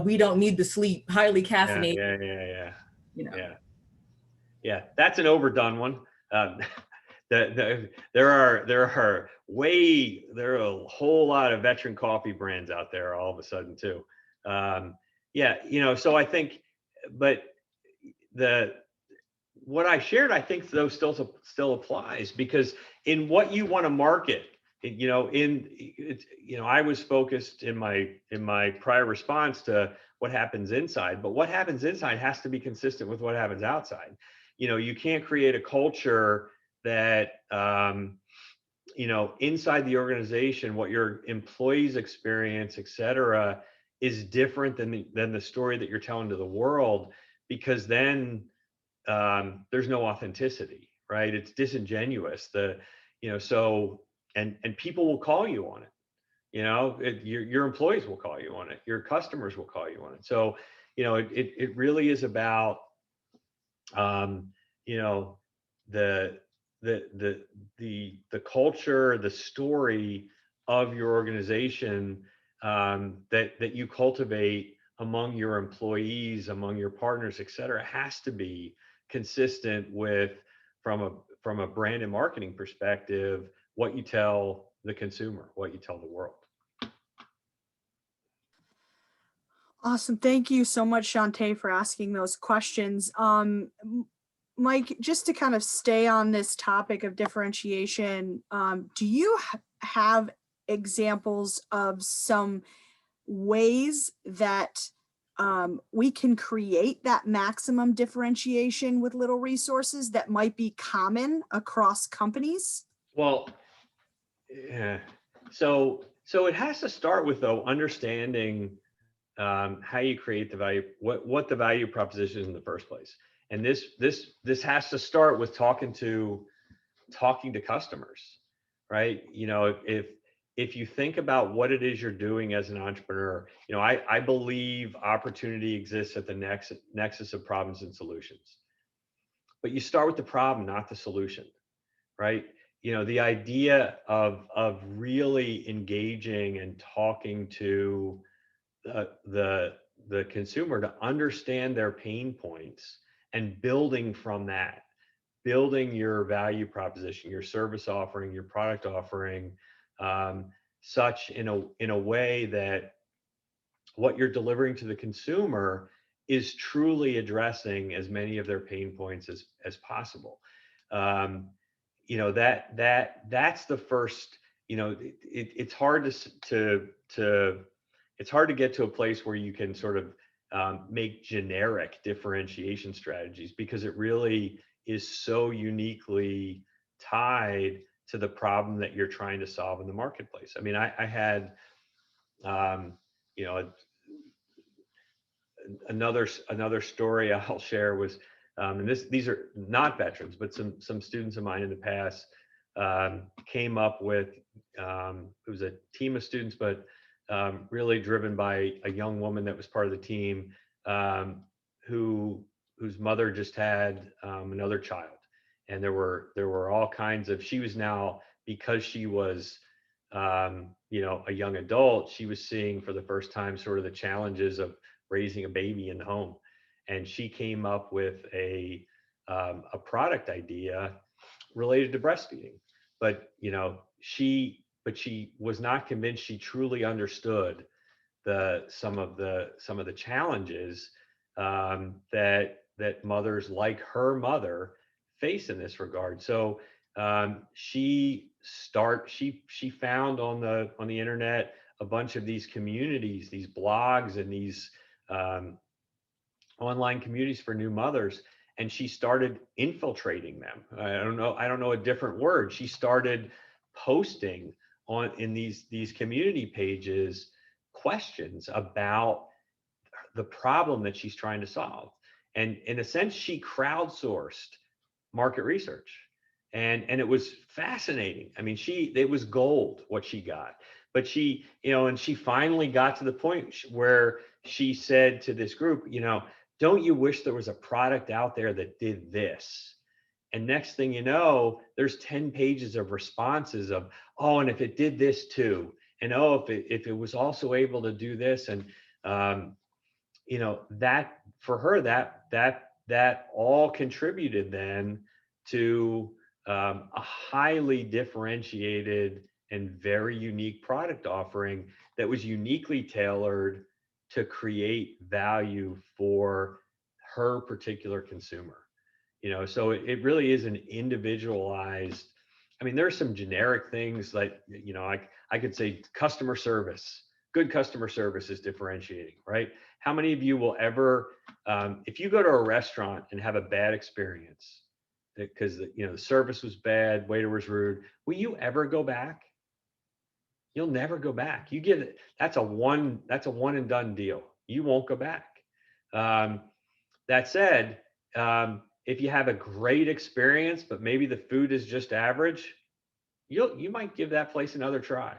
we don't need the sleep, highly caffeinated. Yeah, that's an overdone one. There are a whole lot of veteran coffee brands out there all of a sudden too. So I think, but what I shared, I think though still applies, because in what you want to market, I was focused in my prior response to what happens inside, but what happens inside has to be consistent with what happens outside. You can't create a culture that inside the organization, what your employees experience, et cetera, is different than the story that you're telling to the world, because then there's no authenticity, right? It's disingenuous. And people will call you on it. Your employees will call you on it. Your customers will call you on it. So, it really is about, the culture, the story of your organization that you cultivate among your employees, among your partners, et cetera, has to be consistent with, from a brand and marketing perspective, what you tell the consumer, what you tell the world. Awesome. Thank you so much, Shantae, for asking those questions. Mike, just to kind of stay on this topic of differentiation, do you have examples of some ways that we can create that maximum differentiation with little resources that might be common across companies? Well, yeah. So it has to start with, though, understanding how you create the value, what the value proposition is in the first place. And this has to start with talking to customers, right? If you think about what it is you're doing as an entrepreneur, I believe opportunity exists at the nexus of problems and solutions. But you start with the problem, not the solution, right? The idea of really engaging and talking to the consumer to understand their pain points, and building from that, building your value proposition, your service offering, your product offering, such in a way that what you're delivering to the consumer is truly addressing as many of their pain points as possible. That's the first. It's hard it's hard to get to a place where you can sort of make generic differentiation strategies, because it really is so uniquely tied to the problem that you're trying to solve in the marketplace. I mean, I had, another story I'll share was, and these are not veterans, but some students of mine in the past came up with it was a team of students, but really driven by a young woman that was part of the team, whose mother just had another child. And there were all kinds of, she was now, because she was, you know, a young adult, she was seeing for the first time sort of the challenges of raising a baby in the home. And she came up with a product idea related to breastfeeding. But, you know, she was not convinced she truly understood some of the challenges that mothers like her mother face in this regard. So she found on the internet a bunch of these communities, these blogs, and these online communities for new mothers, and she started infiltrating them. I don't know a different word. She started posting in these community pages questions about the problem that she's trying to solve. And in a sense, she crowdsourced market research. And it was fascinating. I mean, it was gold what she got. But she, you know, and she finally got to the point where she said to this group, you know, don't you wish there was a product out there that did this? And next thing you know, there's 10 pages of responses of, oh, and if it did this too, and oh, if it was also able to do this, and you know, that for her, that all contributed then to a highly differentiated and very unique product offering that was uniquely tailored to create value for her particular consumer. You know, so it really is an individualized. I mean, there's some generic things like, you know, I could say customer service. Good customer service is differentiating, right? How many of you will ever, if you go to a restaurant and have a bad experience because you know the service was bad, waiter was rude, will you ever go back? You'll never go back. You get it. That's a one and done deal. You won't go back. That said, if you have a great experience, but maybe the food is just average, you might give that place another try,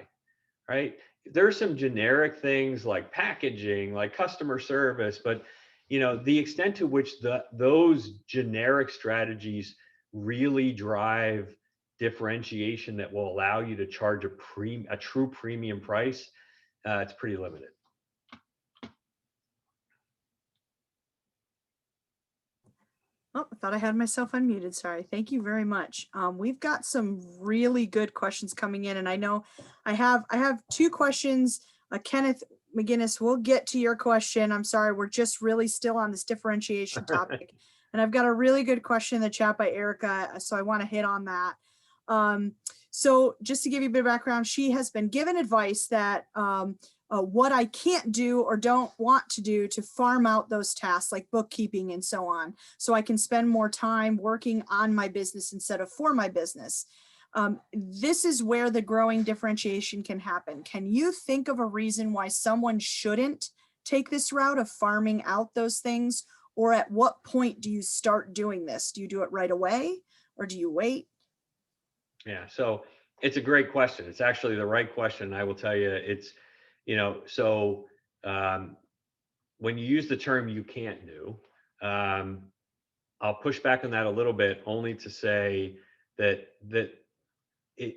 right? There's some generic things like packaging, like customer service, but you know, the extent to which those generic strategies really drive differentiation that will allow you to charge a true premium price, it's pretty limited. Oh, I thought I had myself unmuted. Sorry. Thank you very much. We've got some really good questions coming in, and I know I have two questions. Kenneth McGinnis, we'll get to your question. I'm sorry, we're just really still on this differentiation topic. And I've got a really good question in the chat by Erica, so I want to hit on that. So just to give you a bit of background, she has been given advice that what I can't do or don't want to do to farm out those tasks like bookkeeping and so on, so I can spend more time working on my business instead of for my business. This is where the growing differentiation can happen. Can you think of a reason why someone shouldn't take this route of farming out those things? Or at what point do you start doing this? Do you do it right away or do you wait? Yeah, so it's a great question. It's actually the right question. I will tell you, it's, you know, so when you use the term you can't do, I'll push back on that a little bit, only to say that it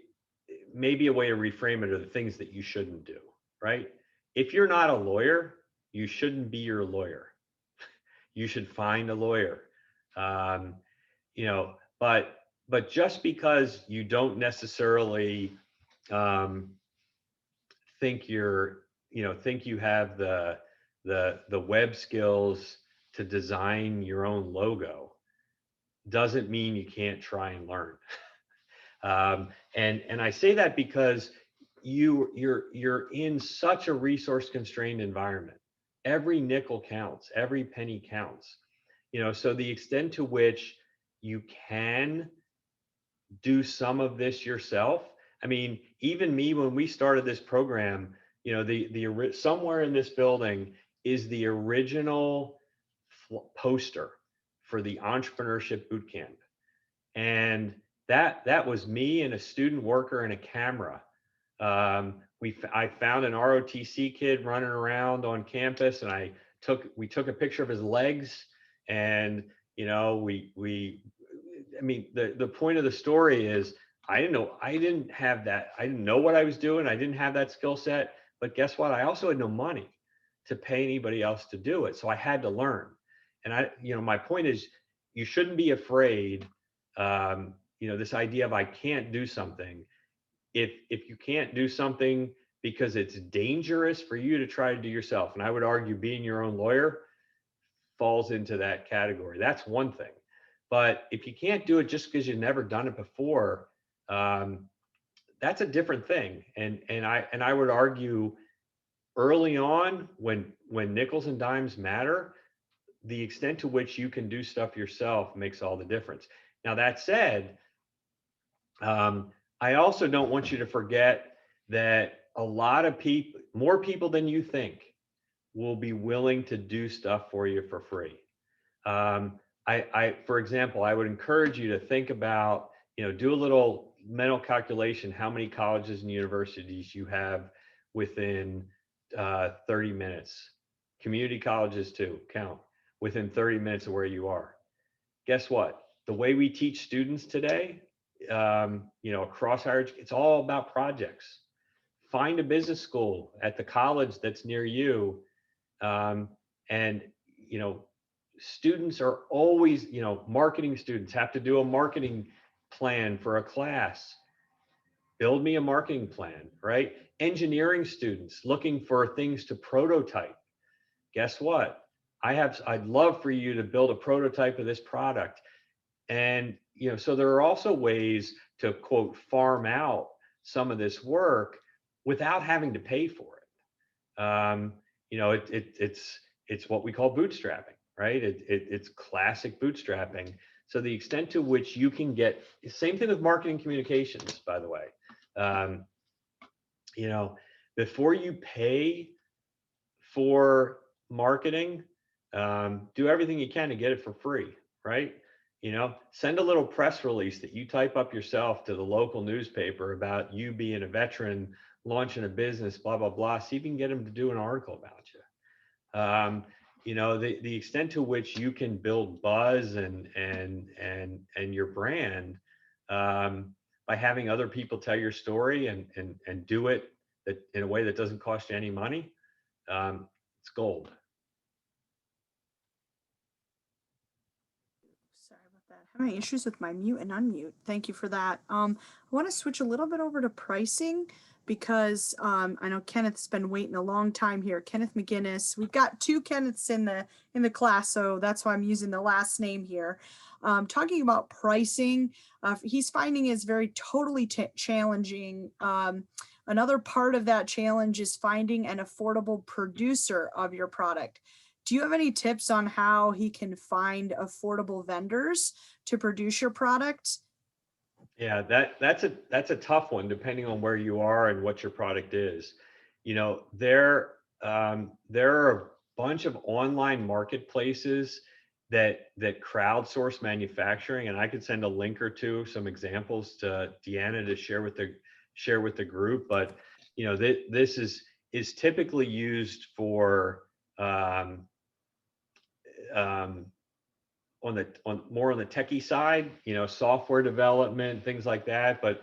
may be a way to reframe it are the things that you shouldn't do, right? If you're not a lawyer, you shouldn't be your lawyer. You should find a lawyer. You know, but just because you don't necessarily think you have the web skills to design your own logo doesn't mean you can't try and learn. And I say that because you're in such a resource constrained environment. Every nickel counts, every penny counts. You know, so the extent to which you can do some of this yourself. I mean, even me, when we started this program, you know, somewhere in this building is the original poster for the entrepreneurship boot camp. And that was me and a student worker and a camera I found an ROTC kid running around on campus, and we took a picture of his legs, and I mean, the point of the story is I didn't know what I was doing. I didn't have that skill set, but guess what? I also had no money to pay anybody else to do it. So I had to learn. And my point is, you shouldn't be afraid. This idea of I can't do something. If you can't do something because it's dangerous for you to try to do yourself, and I would argue being your own lawyer falls into that category. That's one thing. But if you can't do it just because you've never done it before, that's a different thing. And I would argue early on, when nickels and dimes matter, the extent to which you can do stuff yourself makes all the difference. Now, that said, I also don't want you to forget that a lot of people, more people than you think, will be willing to do stuff for you for free. For example, I would encourage you to think about, do a little mental calculation, how many colleges and universities you have within 30 minutes. Community colleges too, count, within 30 minutes of where you are. Guess what? The way we teach students today, across higher education, it's all about projects. Find a business school at the college that's near you. And students are always, marketing students have to do a marketing plan for a class. Build me a marketing plan, right? Engineering students looking for things to prototype. Guess what? I'd love for you to build a prototype of this product. And, so there are also ways to, quote, farm out some of this work without having to pay for it. It's what we call bootstrapping, right? It's classic bootstrapping. So the extent to which you can get, same thing with marketing communications, by the way. Before you pay for marketing, do everything you can to get it for free, right? Send a little press release that you type up yourself to the local newspaper about you being a veteran, launching a business, blah, blah, blah. See if you can get them to do an article about you. The extent to which you can build buzz and your brand by having other people tell your story and do it in a way that doesn't cost you any money, it's gold. Sorry about that. Having issues with my mute and unmute. Thank you for that. I want to switch a little bit over to pricing because I know Kenneth's been waiting a long time here. Kenneth McGinnis. We've got two Kenneths in the class, so that's why I'm using the last name here. Talking about pricing, he's finding is very totally challenging. Another part of that challenge is finding an affordable producer of your product. Do you have any tips on how he can find affordable vendors to produce your product? Yeah, that's a tough one, depending on where you are and what your product is. There are a bunch of online marketplaces that crowdsource manufacturing, and I could send a link or two, some examples to Deanna to share with the group. But this is typically used for more on the techie side, software development, things like that. But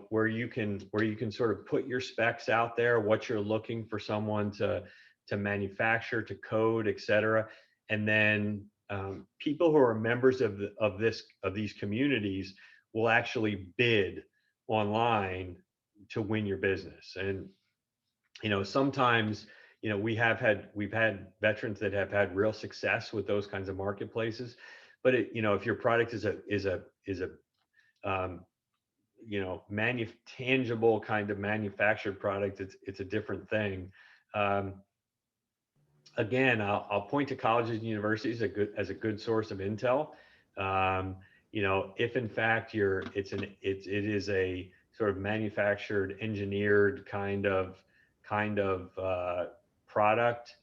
where you can sort of put your specs out there, what you're looking for someone to manufacture, to code, et cetera. And then people who are members of these communities will actually bid online to win your business. And sometimes we've had veterans that have had real success with those kinds of marketplaces. But if your product is a tangible kind of manufactured product, it's a different thing. Again, I'll point to colleges and universities as a good source of intel. If in fact it is a sort of manufactured, engineered kind of product,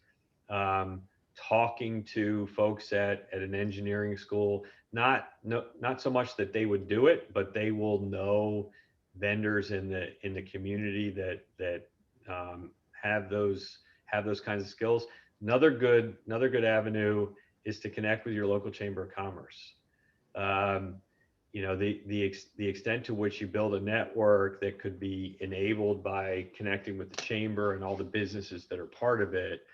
talking to folks at an engineering school, not so much that they would do it, but they will know vendors in the community that have those kinds of skills. Another good avenue is to connect with your local chamber of commerce. You know, the extent to which you build a network that could be enabled by connecting with the chamber and all the businesses that are part of it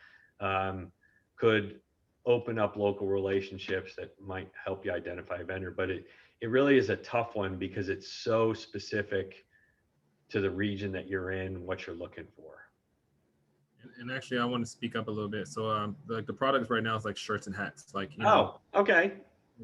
could open up local relationships that might help you identify a vendor. But it really is a tough one because it's so specific to the region that you're in, what you're looking for. And actually, I want to speak up a little bit. So, like the products right now is like shirts and hats. Like, you know, okay.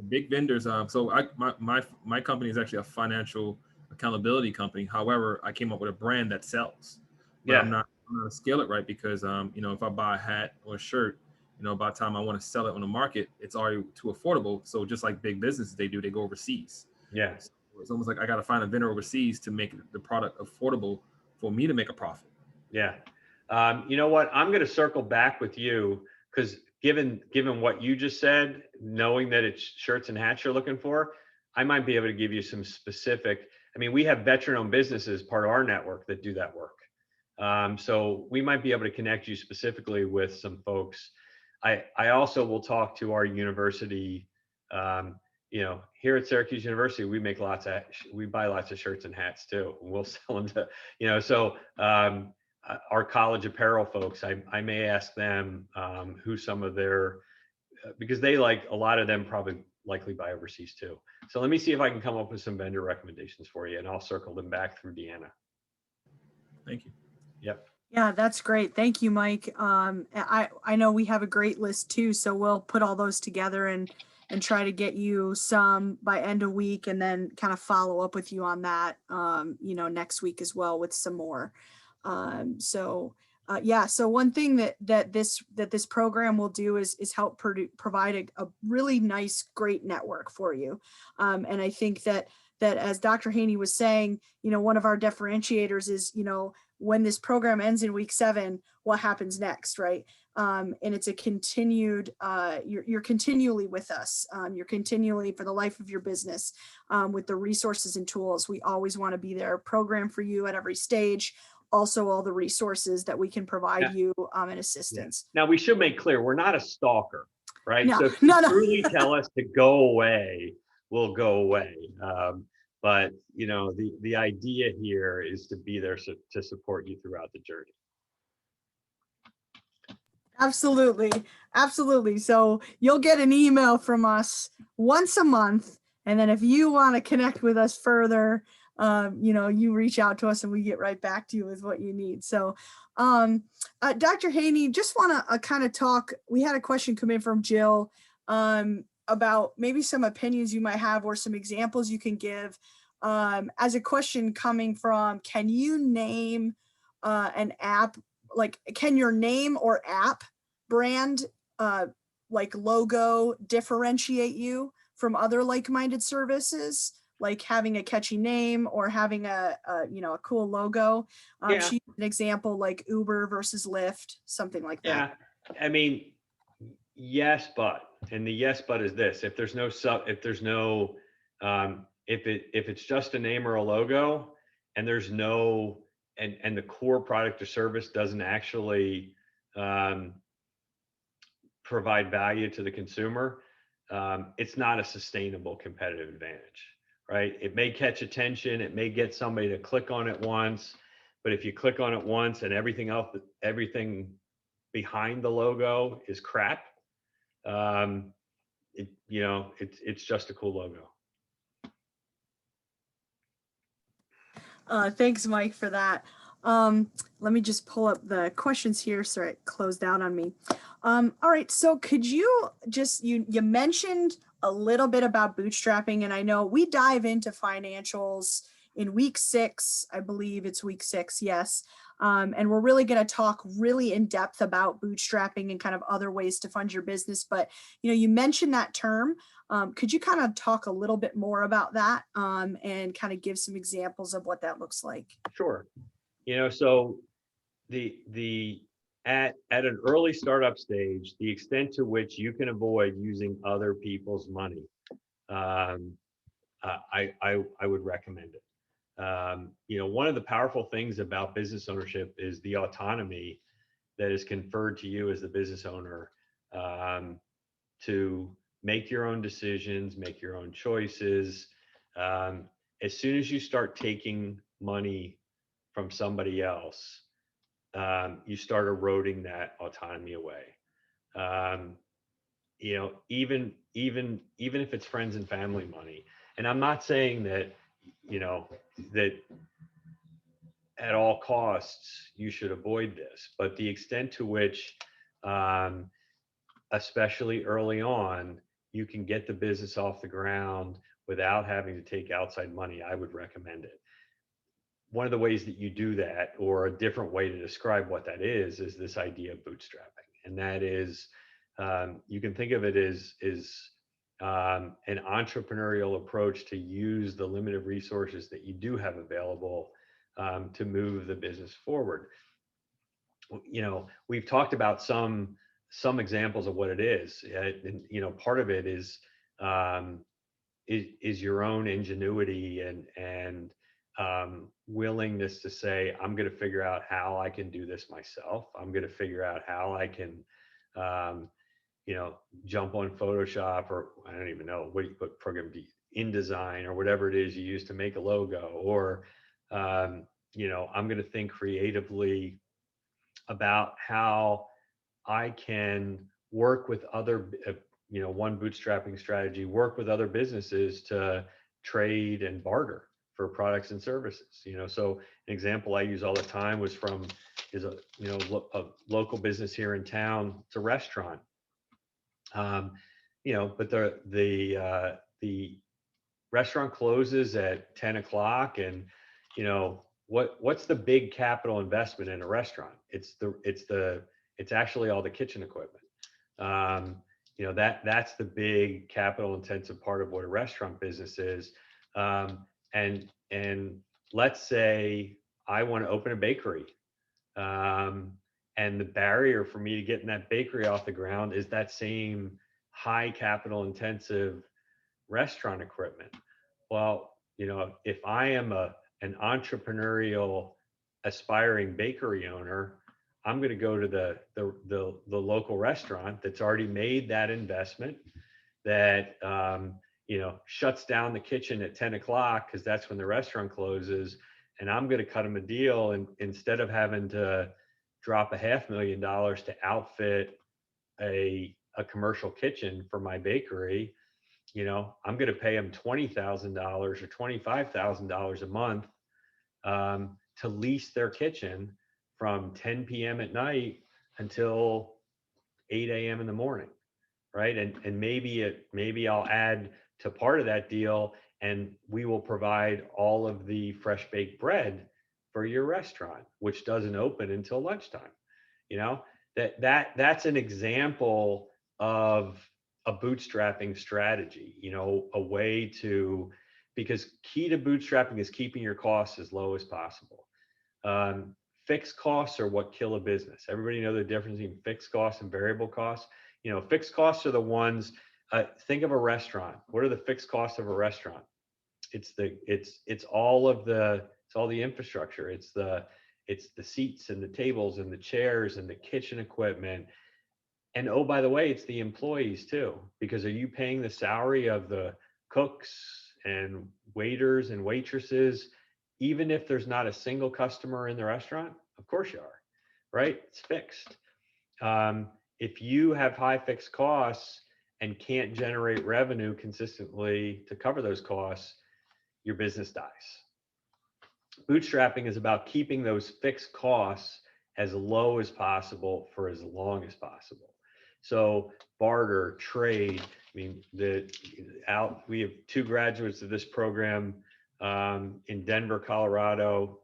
Big vendors. So my company is actually a financial accountability company. However, I came up with a brand that sells. But Yeah. I'm not gonna scale it right because you know, if I buy a hat or a shirt, you know, by the time I want to sell it on the market, it's already too affordable. So just like big businesses, they go overseas. Yeah. So it's almost like I got to find a vendor overseas to make the product affordable for me to make a profit. Yeah. You know what? I'm going to circle back with you because given what you just said, knowing that it's shirts and hats you're looking for, I might be able to give you some specific. I mean, we have veteran-owned businesses part of our network that do that work. So we might be able to connect you specifically with some folks. I also will talk to our university. You know, here at Syracuse University, we buy lots of shirts and hats too. And we'll sell them to, you know, so our college apparel folks, I may ask them who some of their, because they a lot of them probably likely buy overseas too. So let me see if I can come up with some vendor recommendations for you, and I'll circle them back through Deanna. Thank you. Yep. Yeah, that's great. Thank you, Mike. I know we have a great list too, so we'll put all those together and try to get you some by end of week, and then kind of follow up with you on that, you know, next week as well with some more. So one thing that this program will do is help provide a really nice, great network for you. And I think that as Dr. Haynie was saying, you know, one of our differentiators is, you know, when this program ends in week 7, what happens next, right? And it's a continued, you're continually with us. You're continually for the life of your business with the resources and tools. We always want to be there, program for you at every stage. Also, all the resources that we can provide you and assistance. Now, we should make clear, we're not a stalker, right? No, so if you truly tell us to go away, we'll go away. But, you know, the idea here is to be there to support you throughout the journey. Absolutely. Absolutely. So you'll get an email from us once a month. And then if you want to connect with us further, you know, you reach out to us and we get right back to you with what you need. So, Dr. Haynie, just want to kind of talk. We had a question come in from Jill about maybe some opinions you might have or some examples you can give. As a question coming from, can you name an app? Like, can your name or app brand, like logo, differentiate you from other like-minded services, like having a catchy name or having a you know, a cool logo? She an example like Uber versus Lyft, something like that. Yeah, I mean, yes, but, and the yes, but is this: if there's no if it's just a name or a logo, and there's no and the core product or service doesn't actually provide value to the consumer, it's not a sustainable competitive advantage, right? It may catch attention, it may get somebody to click on it once, but if you click on it once and everything else, everything behind the logo is crap, you know, it's just a cool logo. Thanks, Mike, for that. Let me just pull up the questions here. Sorry, it closed out on me. All right, so could you just, you mentioned a little bit about bootstrapping, and I know we dive into financials in week 6, I believe it's week 6, yes. And we're really going to talk really in depth about bootstrapping and kind of other ways to fund your business. But, you know, you mentioned that term. Could you kind of talk a little bit more about that and kind of give some examples of what that looks like? Sure. You know, so at an early startup stage, the extent to which you can avoid using other people's money, I would recommend it. One of the powerful things about business ownership is the autonomy that is conferred to you as the business owner, to make your own decisions, make your own choices. As soon as you start taking money from somebody else, you start eroding that autonomy away. Even if it's friends and family money. And I'm not saying that, that at all costs you should avoid this, but the extent to which, especially early on, you can get the business off the ground without having to take outside money, I would recommend it. One of the ways that you do that, or a different way to describe what that is this idea of bootstrapping. And that is, you can think of it as an entrepreneurial approach to use the limited resources that you do have available to move the business forward. We've talked about some examples of what it is, and part of it is your own ingenuity and willingness to say, I'm going to figure out how I can do this myself. I'm going to figure out how I can, jump on Photoshop, or I don't even know what program, InDesign or whatever it is you use to make a logo, or, I'm going to think creatively about how I can work with other, one bootstrapping strategy, work with other businesses to trade and barter for products and services. So an example I use all the time is a local business here in town. It's a restaurant, but the restaurant closes at 10 o'clock, and what's the big capital investment in a restaurant? It's actually all the kitchen equipment. That's the big capital intensive part of what a restaurant business is. And let's say I want to open a bakery, and the barrier for me to getting that bakery off the ground is that same high capital intensive restaurant equipment. Well, if I am an entrepreneurial aspiring bakery owner, I'm going to go to the local restaurant that's already made that investment, that shuts down the kitchen at 10 o'clock because that's when the restaurant closes, and I'm going to cut them a deal, and instead of having to drop $500,000 to outfit a commercial kitchen for my bakery, I'm going to pay them $20,000 or $25,000 a month to lease their kitchen from 10 p.m. at night until 8 a.m. in the morning, right? And maybe I'll add to part of that deal, and we will provide all of the fresh baked bread for your restaurant, which doesn't open until lunchtime. That's an example of a bootstrapping strategy, a way to, because key to bootstrapping is keeping your costs as low as possible. Fixed costs are what kill a business. Everybody know the difference between fixed costs and variable costs. Fixed costs are the ones, think of a restaurant. What are the fixed costs of a restaurant? It's all the infrastructure. It's the seats and the tables and the chairs and the kitchen equipment. And oh, by the way, it's the employees too, because are you paying the salary of the cooks and waiters and waitresses, even if there's not a single customer in the restaurant? Of course you are, right? It's fixed. If you have high fixed costs and can't generate revenue consistently to cover those costs, your business dies. Bootstrapping is about keeping those fixed costs as low as possible for as long as possible. So barter, trade. I mean, we have 2 graduates of this program in Denver, Colorado.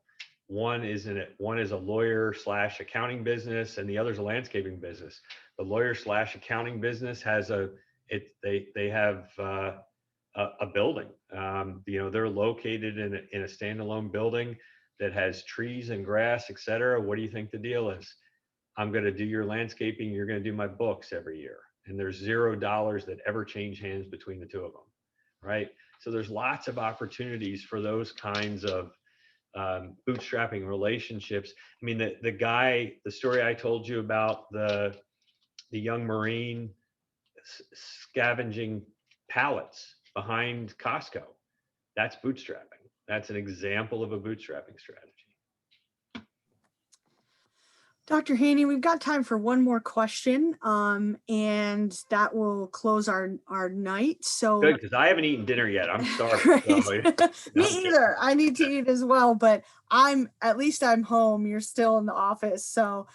One is a lawyer / accounting business, and the other is a landscaping business. The lawyer / accounting business has they have a building. They're located in a standalone building that has trees and grass, et cetera. What do you think the deal is? I'm going to do your landscaping. You're going to do my books every year. And there's $0 that ever change hands between the two of them, right? So there's lots of opportunities for those kinds of bootstrapping relationships. I mean, the story I told you about the young Marine scavenging pallets behind Costco, that's bootstrapping. That's an example of a bootstrapping strategy. Dr. Haynie, we've got time for one more question, and that will close our night. So good, because I haven't eaten dinner yet. I'm starving. Great. So, Me either. I need to eat as well, but at least I'm home. You're still in the office. So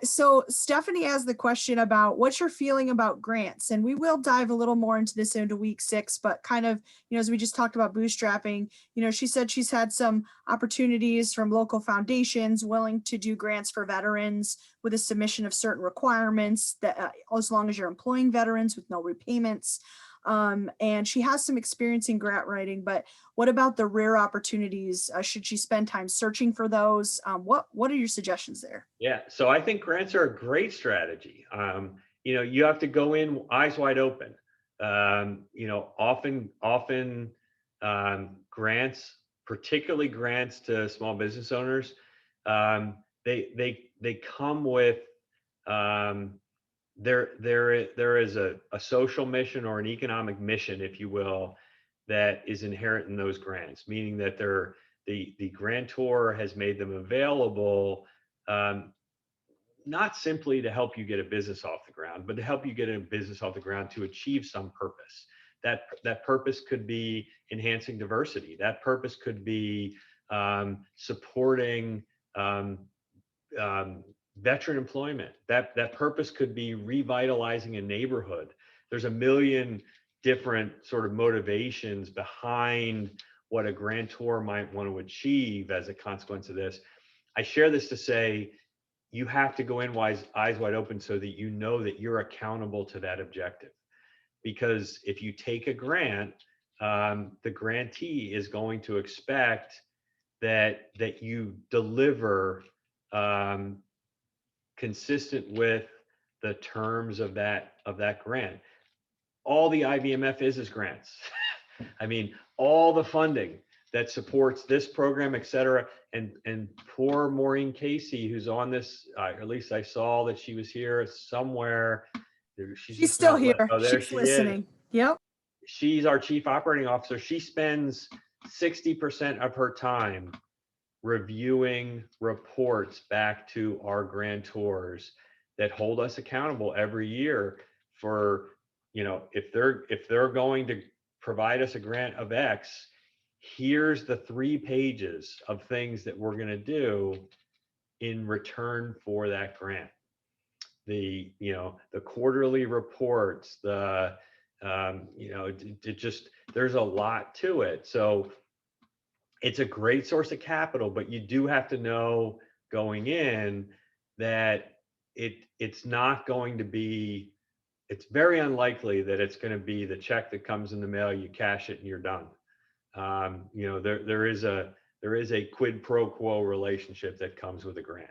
so Stephanie has the question about what's your feeling about grants? And we will dive a little more into this into week 6, but kind of, as we just talked about bootstrapping, she said she's had some opportunities from local foundations willing to do grants for veterans with a submission of certain requirements that as long as you're employing veterans with no repayments. And she has some experience in grant writing, but what about the rare opportunities? Should she spend time searching for those? What are your suggestions there? Yeah, so I think grants are a great strategy. You have to go in eyes wide open. Often grants, particularly grants to small business owners, they come with there is a social mission or an economic mission, if you will, that is inherent in those grants, meaning that the grantor has made them available, not simply to help you get a business off the ground, but to help you get a business off the ground to achieve some purpose. That purpose could be enhancing diversity. That purpose could be supporting veteran employment. That purpose could be revitalizing a neighborhood. There's a million different sort of motivations behind what a grantor might want to achieve as a consequence of this. I share this to say you have to go in eyes wide open so that you know that you're accountable to that objective. Because if you take a grant, the grantee is going to expect that you deliver consistent with the terms of that grant. All the IVMF is grants. I mean, all the funding that supports this program, et cetera. And poor Maureen Casey, who's on this, at least I saw that she was here somewhere. She's still here. She's listening. Yep. She's our chief operating officer. She spends 60% of her time reviewing reports back to our grantors that hold us accountable every year for, if they're going to provide us a grant of X, here's the 3 pages of things that we're going to do in return for that grant. The quarterly reports, there's a lot to it. So it's a great source of capital, but you do have to know going in that it's not going to be, it's very unlikely that it's going to be the check that comes in the mail, you cash it and you're done. There is a quid pro quo relationship that comes with a grant.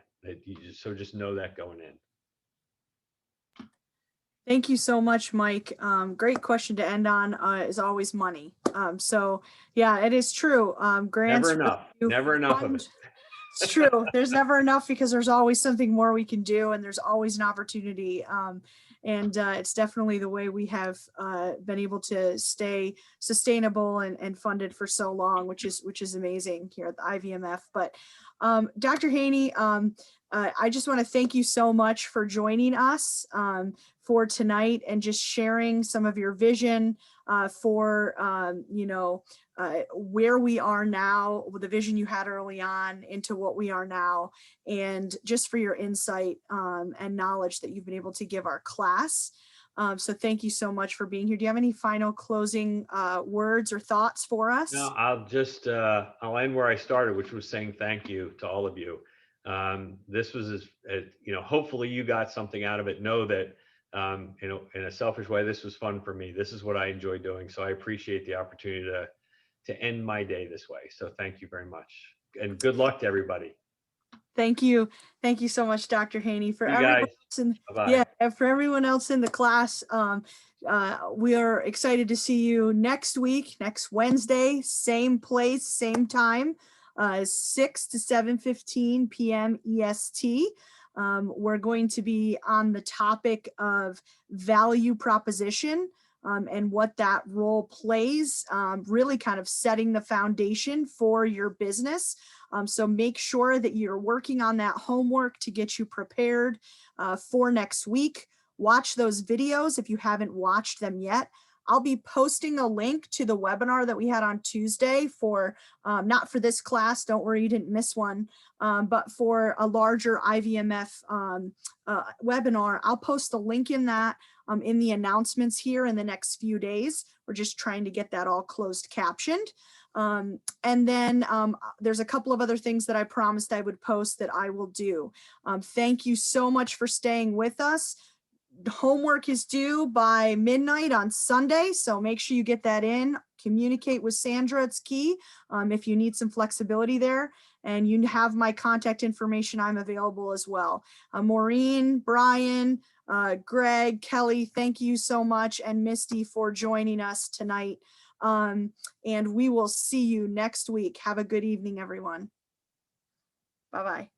So just know that going in. Thank you so much, Mike. Great question to end on is always money. So yeah, it is true. Grants. Never enough of it. It's true. There's never enough because there's always something more we can do and there's always an opportunity. And it's definitely the way we have been able to stay sustainable and funded for so long, which is amazing here at the IVMF. But Dr. Haynie, I just want to thank you so much for joining us for tonight and just sharing some of your vision for, where we are now, with the vision you had early on into what we are now, and just for your insight and knowledge that you've been able to give our class. So thank you so much for being here. Do you have any final closing words or thoughts for us? No, I'll end where I started, which was saying thank you to all of you. This was, hopefully you got something out of it. Know that, in a selfish way, this was fun for me. This is what I enjoy doing. So I appreciate the opportunity to end my day this way. So thank you very much and good luck to everybody. Thank you. Thank you so much, Dr. Haynie. For You everyone guys. else in, Bye-bye. yeah, and for everyone else in the class, we are excited to see you next week, next Wednesday, same place, same time, 6 to 7:15 p.m. EST. We're going to be on the topic of value proposition and what that role plays, really kind of setting the foundation for your business. So make sure that you're working on that homework to get you prepared for next week. Watch those videos if you haven't watched them yet. I'll be posting a link to the webinar that we had on Tuesday for, not for this class, don't worry, you didn't miss one, but for a larger IVMF webinar. I'll post the link in that in the announcements here in the next few days. We're just trying to get that all closed captioned. And then there's a couple of other things that I promised I would post that I will do. Thank you so much for staying with us. Homework is due by midnight on Sunday, so make sure you get that in. Communicate with Sandra, it's key if you need some flexibility there. And you have my contact information, I'm available as well. Maureen, Brian, Greg, Kelly, thank you so much, and Misty for joining us tonight. And we will see you next week. Have a good evening, everyone. Bye-bye.